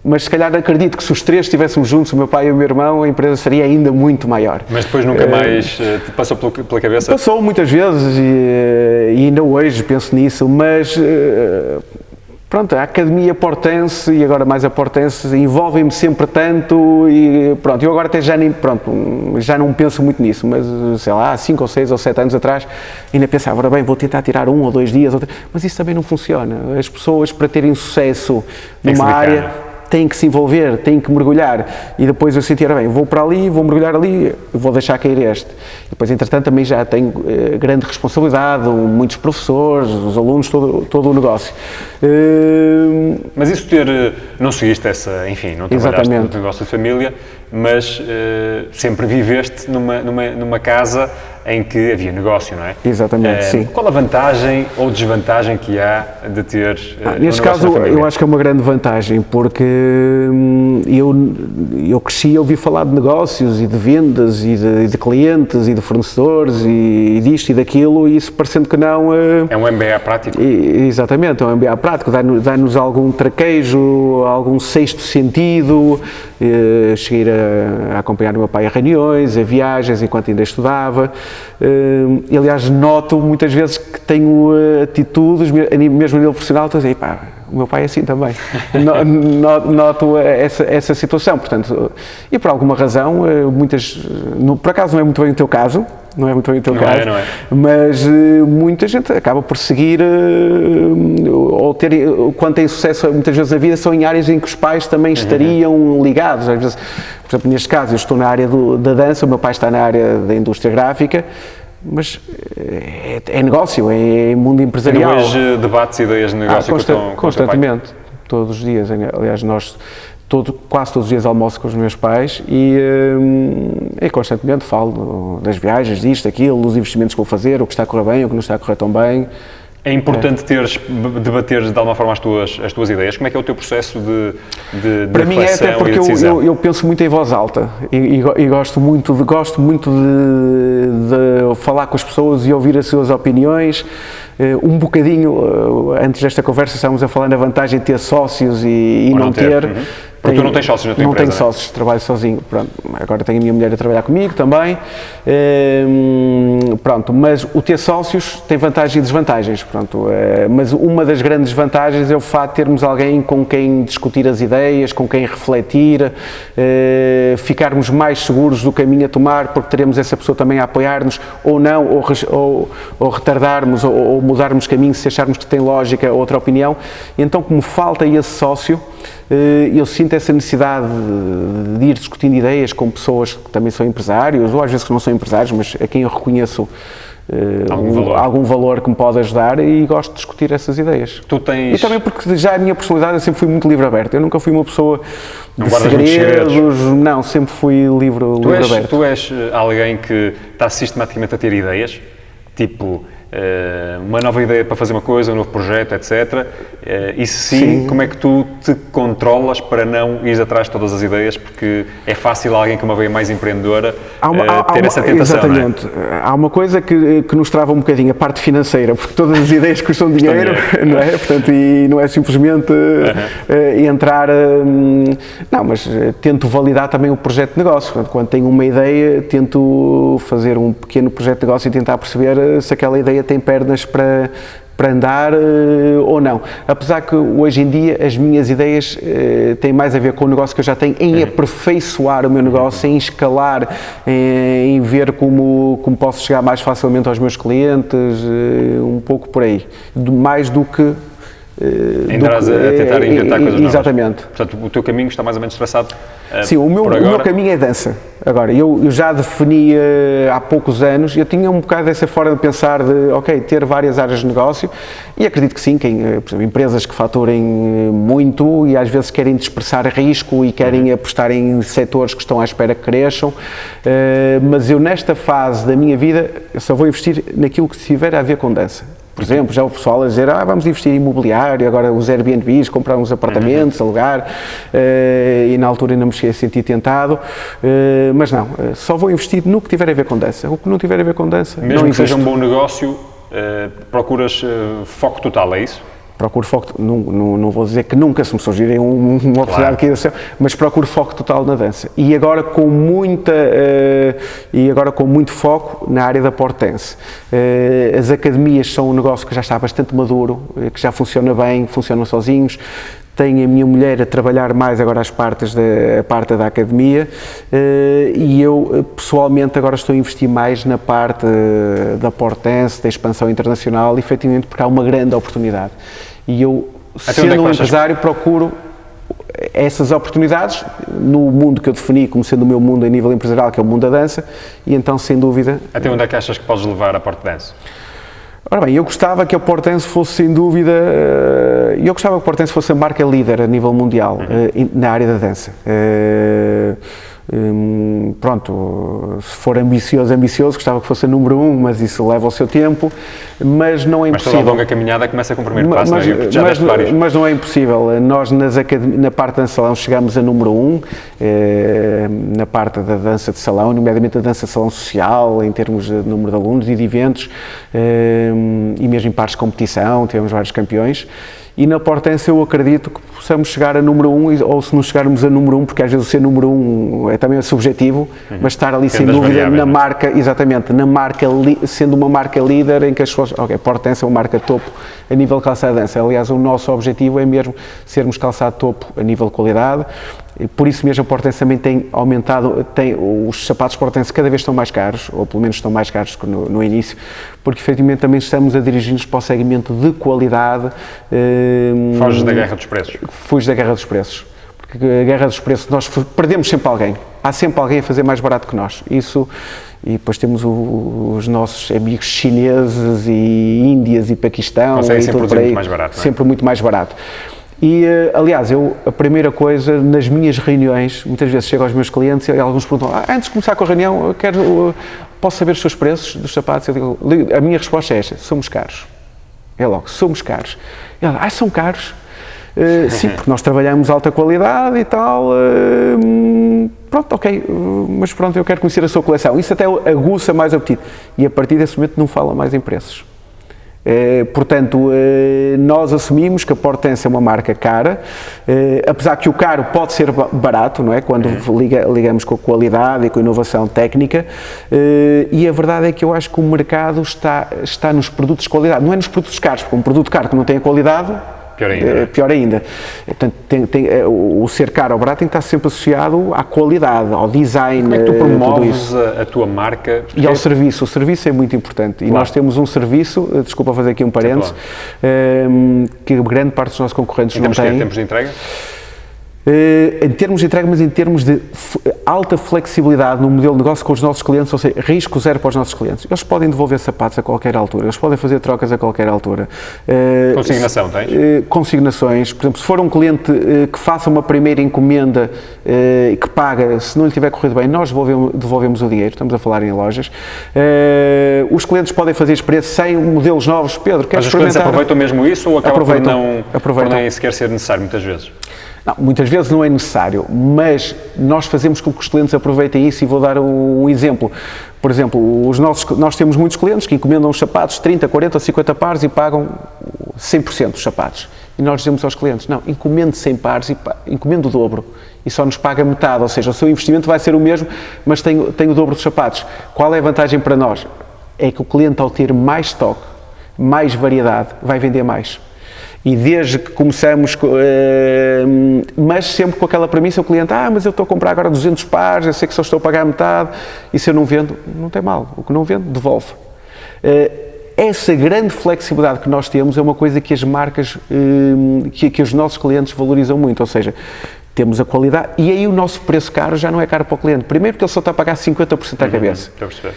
Mas se calhar acredito que se os três estivéssemos juntos, o meu pai e o meu irmão, a empresa seria ainda muito maior. Mas depois nunca mais te passou pela cabeça? Passou muitas vezes e ainda hoje penso nisso, mas pronto, a Academia Portense e agora mais a Portense envolvem-me sempre tanto e pronto, eu agora até já não penso muito nisso, mas sei lá, há 5 ou 6 ou 7 anos atrás ainda pensava, ora bem, vou tentar tirar 1 ou 2 dias, mas isso também não funciona. As pessoas para terem sucesso numa área têm que se envolver, têm que mergulhar e depois eu sentir, bem, vou para ali, vou mergulhar ali, vou deixar cair este. E depois, entretanto, também já tenho grande responsabilidade, muitos professores, os alunos, todo o negócio. Mas isso não seguiste essa, enfim, não trabalhaste no negócio de família, mas sempre viveste numa casa em que havia negócio, não é? Exatamente, sim. Qual a vantagem ou desvantagem que há de ter neste caso, eu acho que é uma grande vantagem, porque eu cresci a ouvir falar de negócios e de vendas e de clientes e de fornecedores e disto e daquilo e isso parecendo que não... É um MBA prático. Exatamente, é um MBA prático, dá-nos algum traquejo, algum sexto sentido. Cheguei a acompanhar o meu pai a reuniões, a viagens, enquanto ainda estudava. E, aliás, noto muitas vezes que tenho atitudes, mesmo a nível profissional, estou a dizer, pá, o meu pai é assim também. Noto essa situação, portanto, e por alguma razão, por acaso não é muito bem o teu caso, não é, mas muita gente acaba por seguir ou ter, quando tem sucesso muitas vezes na vida, são em áreas em que os pais também estariam ligados, às vezes, por exemplo, neste caso eu estou na área da dança, o meu pai está na área da indústria gráfica, mas é negócio, é mundo empresarial. E hoje debates ideias de negócio constantemente, todos os dias, aliás quase todos os dias almoço com os meus pais e constantemente falo das viagens, disto, aquilo, dos investimentos que vou fazer, o que está a correr bem, o que não está a correr tão bem. É importante debateres de alguma forma as tuas ideias. Como é que é o teu processo de para mim é até porque eu penso muito em voz alta e gosto muito de falar com as pessoas e ouvir as suas opiniões. Um bocadinho, antes desta conversa estávamos a falar na vantagem de ter sócios e não ter. Porque tu não tens sócios na tua empresa? Não tenho sócios, trabalho sozinho. Pronto, agora tenho a minha mulher a trabalhar comigo também. Pronto, mas o ter sócios tem vantagens e desvantagens. Pronto, mas uma das grandes vantagens é o fato de termos alguém com quem discutir as ideias, com quem refletir, ficarmos mais seguros do caminho a tomar, porque teremos essa pessoa também a apoiar-nos, ou não, ou retardarmos, ou mudarmos caminho se acharmos que tem lógica outra opinião. Então, como falta esse sócio, eu sinto essa necessidade de ir discutindo ideias com pessoas que também são empresários, ou às vezes que não são empresários, mas a quem eu reconheço algum valor que me pode ajudar e gosto de discutir essas ideias. E também porque já a minha personalidade eu sempre fui muito livre aberto, eu nunca fui uma pessoa de segredos, não, sempre fui livre aberto. Tu és alguém que está sistematicamente a ter ideias, tipo uma nova ideia para fazer uma coisa, um novo projeto, etc. E se sim, como é que tu te controlas para não ir atrás de todas as ideias? Porque é fácil alguém com uma veia mais empreendedora ter essa tentação. Exatamente. Não é? Há uma coisa que nos trava um bocadinho, a parte financeira, porque todas as ideias custam dinheiro, não é? Portanto, e não é simplesmente entrar... não, mas tento validar também o projeto de negócio. Portanto, quando tenho uma ideia, tento fazer um pequeno projeto de negócio e tentar perceber se aquela ideia tem pernas para andar ou não. Apesar que hoje em dia as minhas ideias têm mais a ver com o negócio que eu já tenho, em aperfeiçoar o meu negócio, em escalar, em ver como posso chegar mais facilmente aos meus clientes, um pouco por aí. Mais do que... Entras a tentar inventar coisas novas. Exatamente. Portanto, o teu caminho está mais ou menos traçado. Sim, o meu caminho é dança. Agora, eu já defini há poucos anos, eu tinha um bocado dessa forma de pensar de, ok, ter várias áreas de negócio, e acredito que sim, por exemplo, empresas que faturem muito e às vezes querem dispersar risco e querem apostar em setores que estão à espera que cresçam, mas eu nesta fase da minha vida, eu só vou investir naquilo que tiver a ver com dança. Por exemplo, já o pessoal a dizer, vamos investir em imobiliário, agora os Airbnbs, comprar uns apartamentos, alugar, e na altura ainda me cheguei a sentir tentado, mas não, só vou investir no que tiver a ver com dança. O que não tiver a ver com dança, mesmo não que seja um bom negócio, procuras foco total, é isso? Procuro foco, não vou dizer que nunca se me surgirem uma oportunidade que ia, mas procuro foco total na dança. E agora com muito foco na área da port dance. As academias são um negócio que já está bastante maduro, que já funciona bem, funcionam sozinhos. Tenho a minha mulher a trabalhar mais agora a parte da academia e eu pessoalmente agora estou a investir mais na parte da port dance, da expansão internacional, efetivamente porque há uma grande oportunidade. E eu, sendo um empresário, procuro essas oportunidades no mundo que eu defini como sendo o meu mundo a nível empresarial, que é o mundo da dança, e então, sem dúvida... Até onde é que achas que podes levar a port dance? Ora bem, eu gostava que a port dance fosse, sem dúvida, eu gostava que a port dance fosse a marca líder a nível mundial na área da dança. Pronto, se for ambicioso, gostava que fosse a número 1, mas isso leva o seu tempo, mas não é impossível. Mas toda a longa caminhada começa com o primeiro passo, mas não é impossível. Nós na parte da dança de salão chegamos a número 1, na parte da dança de salão, nomeadamente a dança de salão social, em termos de número de alunos e de eventos, e mesmo em partes de competição, tivemos vários campeões. E na port dance eu acredito que possamos chegar a número 1, ou se não chegarmos a número 1, porque às vezes o ser número 1 é também subjetivo, mas estar ali sem dúvida na marca, exatamente, sendo uma marca líder em que as pessoas, ok, port dance é uma marca topo a nível de calçado de dança. Aliás, o nosso objetivo é mesmo sermos calçado topo a nível de qualidade. Por isso mesmo a port dance também tem aumentado, os sapatos port dance cada vez estão mais caros, ou pelo menos estão mais caros que no início, porque efetivamente também estamos a dirigir-nos para o segmento de qualidade. Foges da guerra dos preços. Fujo da guerra dos preços, porque a guerra dos preços, nós perdemos sempre alguém, há sempre alguém a fazer mais barato que nós, isso, e depois temos os nossos amigos chineses e Índias e Paquistão, conseguem sempre produzir muito mais barato, não é? Sempre muito mais barato. E, aliás, a primeira coisa, nas minhas reuniões, muitas vezes chego aos meus clientes e alguns perguntam, antes de começar com a reunião, posso saber os seus preços dos sapatos? Eu digo, a minha resposta é esta, somos caros. É logo, somos caros. E ela, são caros? Sim, porque nós trabalhamos alta qualidade e tal, pronto, ok, mas pronto, eu quero conhecer a sua coleção. Isso até aguça mais o apetite. E a partir desse momento não fala mais em preços. Portanto, nós assumimos que a port dance é uma marca cara, apesar que o caro pode ser barato, não é? Quando ligamos com a qualidade e com a inovação técnica, e a verdade é que eu acho que o mercado está nos produtos de qualidade, não é nos produtos caros, porque um produto caro que não tem a qualidade, pior ainda. Portanto, o ser caro ou barato tem que estar sempre associado à qualidade, ao design. Como é que tu promoves a tua marca? E ao serviço. O serviço é muito importante. E nós temos um serviço, desculpa fazer aqui um parênteses, que grande parte dos nossos concorrentes não têm. Tempos de entrega? Em termos de entrega, mas em termos de alta flexibilidade no modelo de negócio com os nossos clientes, ou seja, risco zero para os nossos clientes. Eles podem devolver sapatos a qualquer altura, eles podem fazer trocas a qualquer altura. Consignação, tens? Consignações. Por exemplo, se for um cliente que faça uma primeira encomenda e que paga, se não lhe tiver corrido bem, nós devolvemos o dinheiro, estamos a falar em lojas. Os clientes podem fazer experiência sem modelos novos. Pedro, queres experimentar? Mas os clientes aproveitam mesmo isso ou acaba por não nem sequer ser necessário muitas vezes? Não, muitas vezes não é necessário, mas nós fazemos com que os clientes aproveitem isso e vou dar um exemplo. Por exemplo, nós temos muitos clientes que encomendam os sapatos, 30, 40, 50 pares e pagam 100% dos sapatos. E nós dizemos aos clientes, não, encomende 100 pares e encomende o dobro e só nos paga metade, ou seja, o seu investimento vai ser o mesmo, mas tem o dobro dos sapatos. Qual é a vantagem para nós? É que o cliente, ao ter mais estoque, mais variedade, vai vender mais. E desde que começamos, mas sempre com aquela premissa, o cliente, mas eu estou a comprar agora 200 pares, eu sei que só estou a pagar metade, e se eu não vendo, não tem mal, o que não vendo, devolve. Essa grande flexibilidade que nós temos é uma coisa que as marcas, que os nossos clientes valorizam muito, ou seja, temos a qualidade, e aí o nosso preço caro já não é caro para o cliente, primeiro porque ele só está a pagar 50% à cabeça. Estou a perceber.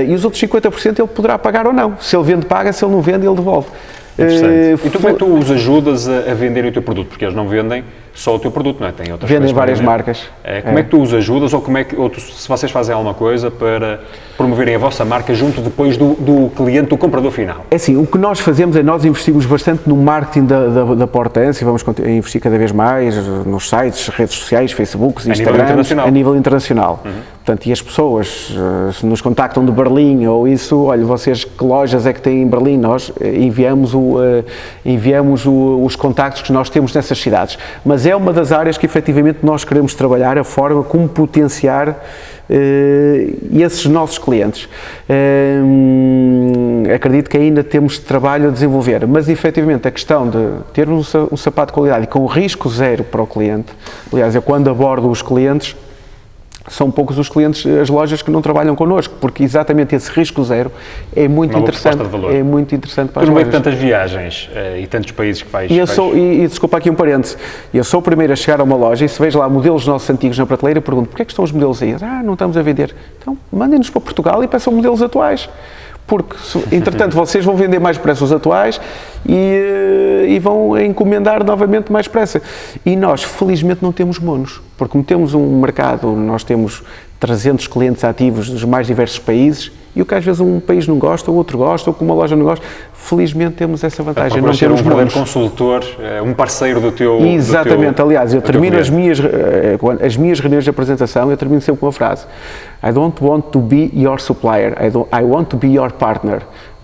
E os outros 50% ele poderá pagar ou não, se ele vende paga, se ele não vende ele devolve. E tu, como é que tu os ajudas a venderem o teu produto? Porque eles não vendem só o teu produto, não é? Tem outras vendem várias marcas. Como é que tu os ajudas ou se vocês fazem alguma coisa para promoverem a vossa marca junto depois do cliente, do comprador final? É assim, o que nós fazemos é nós investimos bastante no marketing da Portância, vamos investir cada vez mais nos sites, redes sociais, Facebook, Instagram, a nível internacional. Portanto, e as pessoas se nos contactam de Berlim ou isso, olha, vocês que lojas é que têm em Berlim? Nós enviamos os contactos que nós temos nessas cidades. Mas é uma das áreas que efetivamente nós queremos trabalhar, a forma como potenciar esses nossos clientes. Acredito que ainda temos trabalho a desenvolver, mas efetivamente a questão de ter um sapato de qualidade e com risco zero para o cliente, aliás, eu quando abordo os clientes, são poucos os clientes, as lojas que não trabalham connosco, porque exatamente esse risco zero é muito interessante. É muito interessante para as lojas. Tu, no meio de tantas viagens e tantos países que vais... E desculpa aqui um parênteses, eu sou o primeiro a chegar a uma loja e se vejo lá modelos nossos antigos na prateleira, pergunto, porquê é que estão os modelos aí? Não estamos a vender. Então, mandem-nos para Portugal e peçam modelos atuais. Porque, entretanto, vocês vão vender mais depressa os atuais e vão encomendar novamente mais depressa. E nós, felizmente, não temos monos, porque como temos um mercado, nós temos 300 clientes ativos dos mais diversos países, e o que às vezes um país não gosta, o outro gosta, ou que uma loja não gosta, felizmente temos essa vantagem. Não temos um verdadeiro consultor, um parceiro do teu... Exatamente, aliás, eu termino as minhas reuniões de apresentação, eu termino sempre com uma frase: I don't want to be your supplier, I want to be your partner.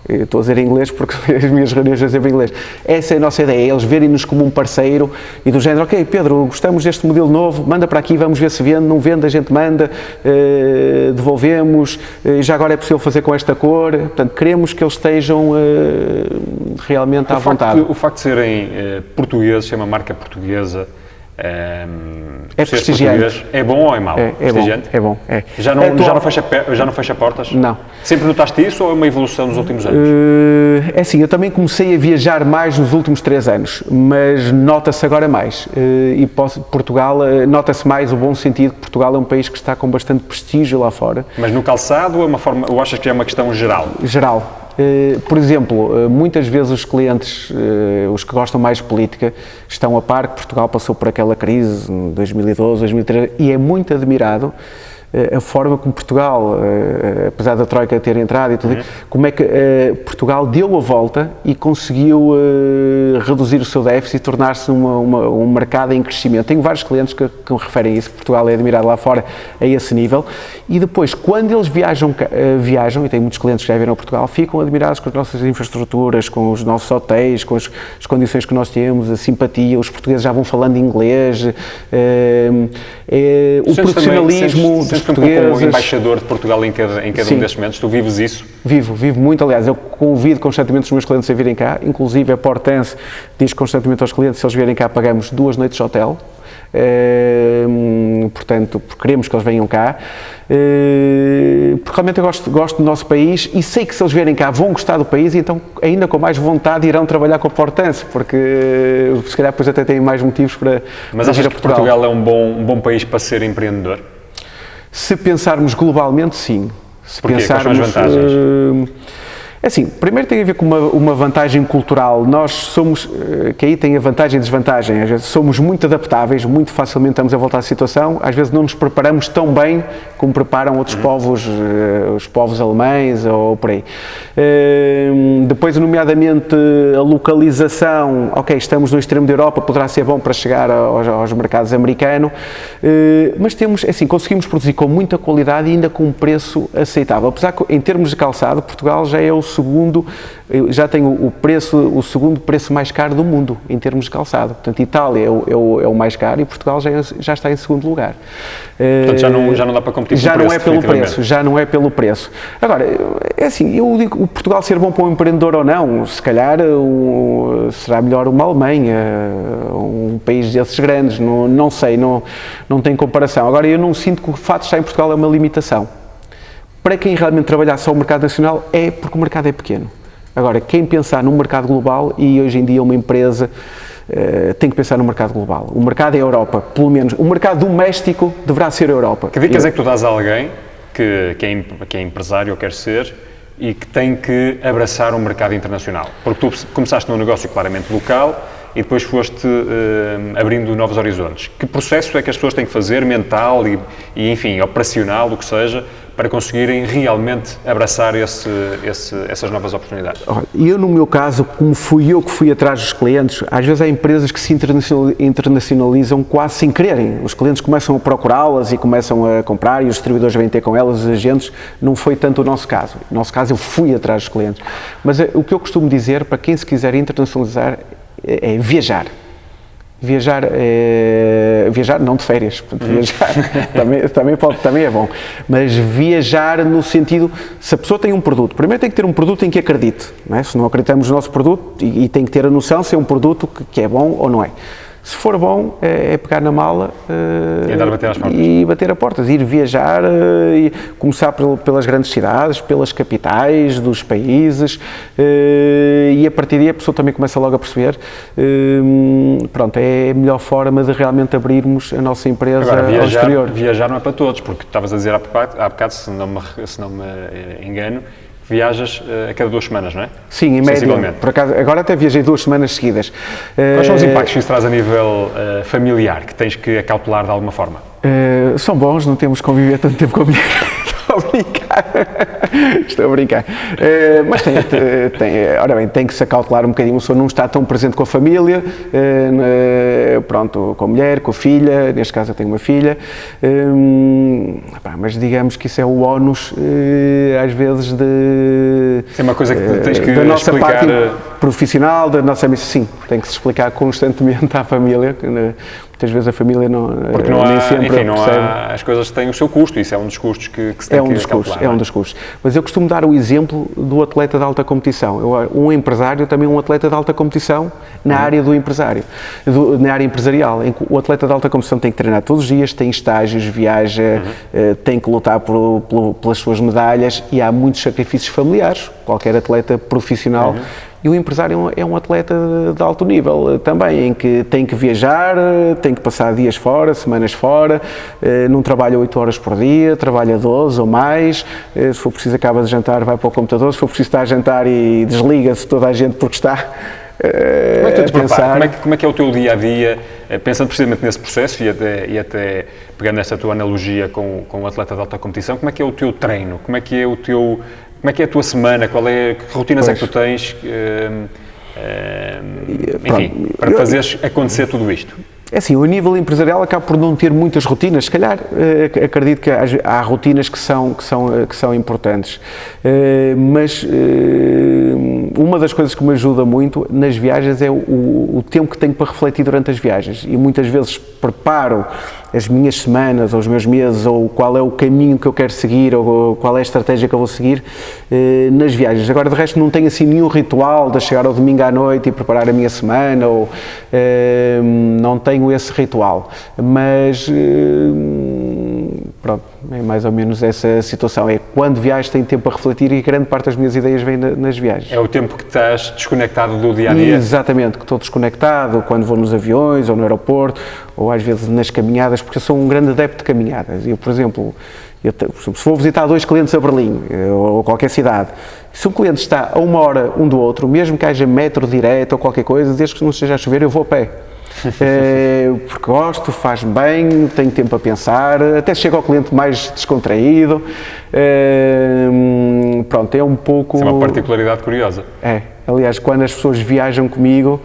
Eu estou a dizer em inglês porque as minhas reuniões são sempre em inglês. Essa é a nossa ideia, eles verem-nos como um parceiro e do género, ok, Pedro, gostamos deste modelo novo, manda para aqui, vamos ver se vende, não vende, a gente manda, devolvemos, já agora é possível fazer com esta cor. Portanto, queremos que eles estejam realmente à vontade. O facto de serem portugueses, ser uma marca portuguesa, é prestigiante. É bom ou é mau? É bom. Já não fecha portas? Não. Sempre notaste isso ou é uma evolução nos últimos anos? É assim, eu também comecei a viajar mais nos últimos 3 anos, mas nota-se agora mais. Portugal, nota-se mais o bom sentido que Portugal é um país que está com bastante prestígio lá fora. Mas no calçado ou achas que é uma questão geral? Geral. Por exemplo, muitas vezes os clientes, os que gostam mais de política, estão a par que Portugal passou por aquela crise em 2012, 2013 e é muito admirado a forma como Portugal, apesar da Troika ter entrado e tudo, como é que Portugal deu a volta e conseguiu reduzir o seu déficit e tornar-se um mercado em crescimento. Tenho vários clientes que me referem a isso, que Portugal é admirado lá fora a esse nível, e depois, quando eles viajam, e tenho muitos clientes que já viram a Portugal, ficam admirados com as nossas infraestruturas, com os nossos hotéis, com as condições que nós temos, a simpatia, os portugueses já vão falando inglês, o profissionalismo dos sentes-te um pouco como embaixador de Portugal em cada um destes momentos? Tu vives isso? Vivo muito. Aliás, eu convido constantemente os meus clientes a virem cá, inclusive a Portense diz constantemente aos clientes, se eles vierem cá pagamos 2 noites de hotel. Portanto, queremos que eles venham cá, porque realmente eu gosto do nosso país e sei que se eles vierem cá vão gostar do país e então ainda com mais vontade irão trabalhar com a Portense, porque se calhar depois até têm mais motivos para Mas achas que Portugal é um bom país para ser empreendedor? Se pensarmos globalmente, sim. Porquê? Quais são as vantagens? Assim, primeiro tem a ver com uma vantagem cultural. Nós somos, que aí tem a vantagem e desvantagem, às vezes somos muito adaptáveis, muito facilmente estamos a voltar à situação, às vezes não nos preparamos tão bem como preparam outros povos, os povos alemães ou por aí. Depois, nomeadamente, a localização, ok, estamos no extremo da Europa, poderá ser bom para chegar aos mercados americanos, mas temos, assim, conseguimos produzir com muita qualidade e ainda com um preço aceitável. Apesar que, em termos de calçado, Portugal já é já tem o segundo preço mais caro do mundo em termos de calçado. Portanto, Itália é o mais caro e Portugal já está em segundo lugar. Portanto, já não dá para competir já não é pelo preço, já não é pelo preço. Agora, é assim, eu digo, o Portugal ser bom para um empreendedor ou não, se calhar será melhor uma Alemanha, um país desses grandes, não sei, não tem comparação. Agora, eu não sinto que o fato de estar em Portugal é uma limitação. Para quem realmente trabalhar só o mercado nacional é porque o mercado é pequeno. Agora, quem pensar num mercado global, e hoje em dia uma empresa tem que pensar no mercado global. O mercado é a Europa, pelo menos. O mercado doméstico deverá ser a Europa. Que dicas é que tu dás a alguém que é empresário ou quer ser e que tem que abraçar o mercado internacional? Porque tu começaste num negócio claramente local e depois foste abrindo novos horizontes. Que processo é que as pessoas têm que fazer, mental e enfim, operacional, o que seja, para conseguirem realmente abraçar essas novas oportunidades? Eu, no meu caso, como fui eu que fui atrás dos clientes, às vezes há empresas que se internacionalizam quase sem quererem. Os clientes começam a procurá-las e começam a comprar e os distribuidores vêm ter com elas, os agentes. Não foi tanto o nosso caso. No nosso caso, eu fui atrás dos clientes. Mas o que eu costumo dizer, para quem se quiser internacionalizar, é viajar. Viajar não de férias, portanto, viajar também é bom, mas viajar no sentido, se a pessoa tem um produto, primeiro tem que ter um produto em que acredite, não é? Se não acreditamos no nosso produto e tem que ter a noção se é um produto que é bom ou não é. Se for bom, é pegar na mala e bater a portas, ir viajar e começar pelas grandes cidades, pelas capitais dos países e a partir daí a pessoa também começa logo a perceber, pronto, é a melhor forma de realmente abrirmos a nossa empresa ao exterior. Viajar não é para todos, porque estavas a dizer há bocado, se não me engano, viajas a cada 2 semanas, não é? Sim, em média. Por acaso, agora até viajei 2 semanas seguidas. Quais são os impactos que isso traz a nível familiar, que tens que acautelar de alguma forma? São bons, não temos que conviver tanto tempo com a mulher. Estou a brincar. Mas ora bem, tem que se acautelar um bocadinho, a pessoa não está tão presente com a família, pronto, com a mulher, com a filha, neste caso eu tenho uma filha, mas digamos que isso é o ónus, às vezes, é uma coisa que tens que da nossa explicar. Parte profissional, da nossa missão, sim, tem que se explicar constantemente à família. Muitas vezes a família porque não nem sempre percebe. As coisas têm o seu custo, isso é um dos custos que se tem que calcular. É um dos custos. Mas eu costumo dar o exemplo do atleta de alta competição. Um empresário também é um atleta de alta competição na área do empresário, na área empresarial. Em que o atleta de alta competição tem que treinar todos os dias, tem estágios, viaja, tem que lutar pelas suas medalhas e há muitos sacrifícios familiares. Qualquer atleta profissional. E o empresário é um atleta de alto nível também, em que tem que viajar, tem que passar dias fora, semanas fora, não trabalha 8 horas por dia, trabalha 12 ou mais, se for preciso acaba de jantar, vai para o computador, se for preciso estar a jantar e desliga-se toda a gente porque está como é que tu te preparas? Como é que é o teu dia-a-dia, pensando precisamente nesse processo e até pegando essa tua analogia com o atleta de alta competição, como é que é o teu treino? Como é que é a tua semana? Que rotinas é que tu tens, enfim, para fazeres acontecer tudo isto? É assim, o nível empresarial acaba por não ter muitas rotinas, se calhar acredito que há rotinas que são importantes, mas uma das coisas que me ajuda muito nas viagens é o tempo que tenho para refletir durante as viagens, e muitas vezes preparo as minhas semanas ou os meus meses, ou qual é o caminho que eu quero seguir, ou qual é a estratégia que eu vou seguir nas viagens. Agora, de resto, não tenho assim nenhum ritual de chegar ao domingo à noite e preparar a minha semana, ou não tenho esse ritual, mas pronto, é mais ou menos essa situação. É quando viajo tenho tempo para refletir, e grande parte das minhas ideias vem nas viagens. É o tempo que estás desconectado do dia-a-dia? Exatamente, que estou desconectado, quando vou nos aviões ou no aeroporto, ou às vezes nas caminhadas, porque eu sou um grande adepto de caminhadas. Eu, por exemplo, se vou visitar 2 clientes a Berlim, ou qualquer cidade, se um cliente está a 1 hora um do outro, mesmo que haja metro direto ou qualquer coisa, desde que não esteja a chover, eu vou a pé. Porque gosto, faz-me bem, tenho tempo a pensar, até chego ao cliente mais descontraído. Pronto, é um pouco... Isso é uma particularidade curiosa. É, aliás, quando as pessoas viajam comigo,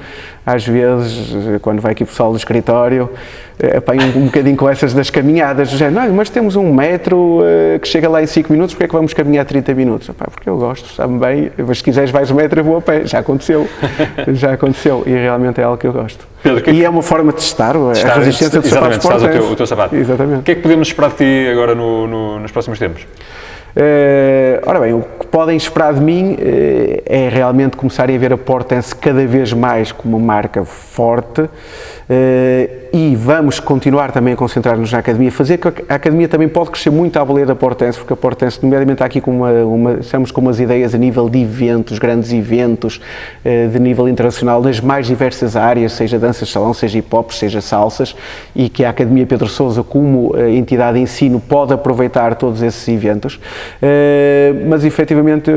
às vezes, quando vai aqui o pessoal do escritório, apanho um bocadinho com essas das caminhadas, do género, mas temos um metro que chega lá em 5 minutos, porque é que vamos caminhar 30 minutos? Porque eu gosto, sabe bem, mas se quiseres vais o metro, eu vou a pé, já aconteceu, e realmente é algo que eu gosto. Pedro, e é uma forma de testar a resistência do sapato de Exatamente, o teu sapato. Exatamente. O que é que podemos esperar de ti agora nos próximos tempos? Ora bem, o que podem esperar de mim é realmente começarem a ver a Portense cada vez mais como uma marca forte, e vamos continuar também a concentrar-nos na Academia, fazer que a Academia também pode crescer muito à baleia da Portense, porque a Portense, nomeadamente, está aqui com estamos com umas ideias a nível de eventos, grandes eventos, de nível internacional, nas mais diversas áreas, seja danças de salão, seja hip-hop, seja salsas, e que a Academia Pedro Sousa, como entidade de ensino, pode aproveitar todos esses eventos. Mas efetivamente,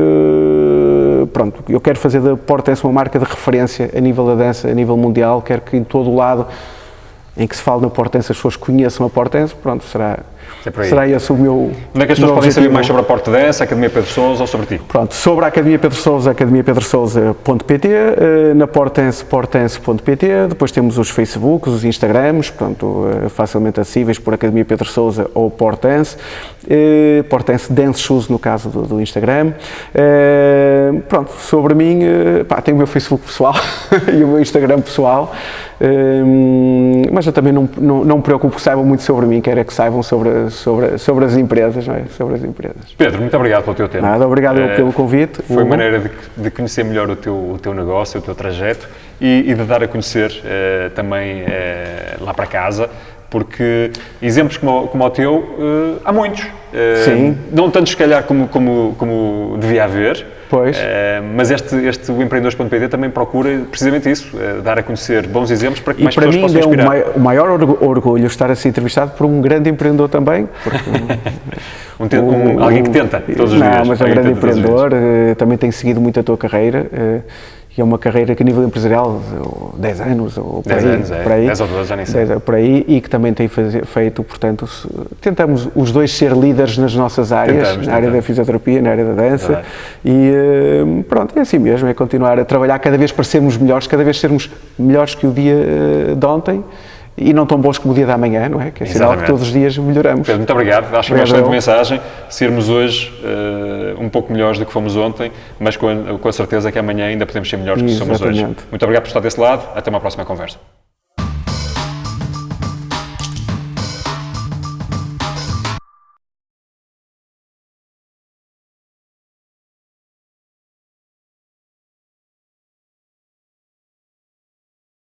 pronto, eu quero fazer da Portense uma marca de referência a nível da dança, a nível mundial. Quero que em todo o lado em que se fala na Portense as pessoas conheçam a Portense. Pronto, será esse o meu. Onde é que as pessoas podem saber mais sobre a Portense, a Academia Pedro Sousa, ou sobre ti? Pronto, sobre a Academia Pedro Sousa, academiapedrosousa.pt, na Portense, portense.pt, depois temos os Facebooks, os Instagrams, portanto, facilmente acessíveis por Academia Pedro Sousa ou Portense, Portense Dance Shoes no caso do Instagram. Pronto, sobre mim, tenho o meu Facebook pessoal e o meu Instagram pessoal, mas eu também não me preocupo que saibam muito sobre mim, quero é que saibam sobre as empresas, não é? Sobre as empresas. Pedro, muito obrigado pelo teu tempo. Nada, obrigado pelo convite. Foi uma maneira de conhecer melhor o teu negócio, o teu trajeto, e de dar a conhecer também lá para casa, porque exemplos como o teu há muitos. Sim. Não tanto se calhar como devia haver. Pois. Mas o Empreendedores.pt também procura precisamente isso, dar a conhecer bons exemplos para que mais pessoas possam inspirar. E para mim é o maior orgulho estar a ser entrevistado por um grande empreendedor também. Porque alguém que tenta todos os dias. Não, mas é um grande empreendedor, também tenho seguido muito a tua carreira. E é uma carreira que a nível empresarial, 10 anos ou por 10 aí, anos, por aí, 10 ou 12, já nem sei. Por aí, e que também tem feito, portanto, tentamos os dois ser líderes nas nossas áreas, na área da fisioterapia, na área da dança, e pronto, é assim mesmo, é continuar a trabalhar cada vez para sermos melhores, cada vez sermos melhores que o dia de ontem, e não tão bons como o dia da manhã, não é? Que é sinal que todos os dias melhoramos. Pedro, muito obrigado. Acho uma excelente mensagem. Sermos hoje um pouco melhores do que fomos ontem, mas com a certeza que amanhã ainda podemos ser melhores do que somos hoje. Muito obrigado por estar desse lado. Até uma próxima conversa.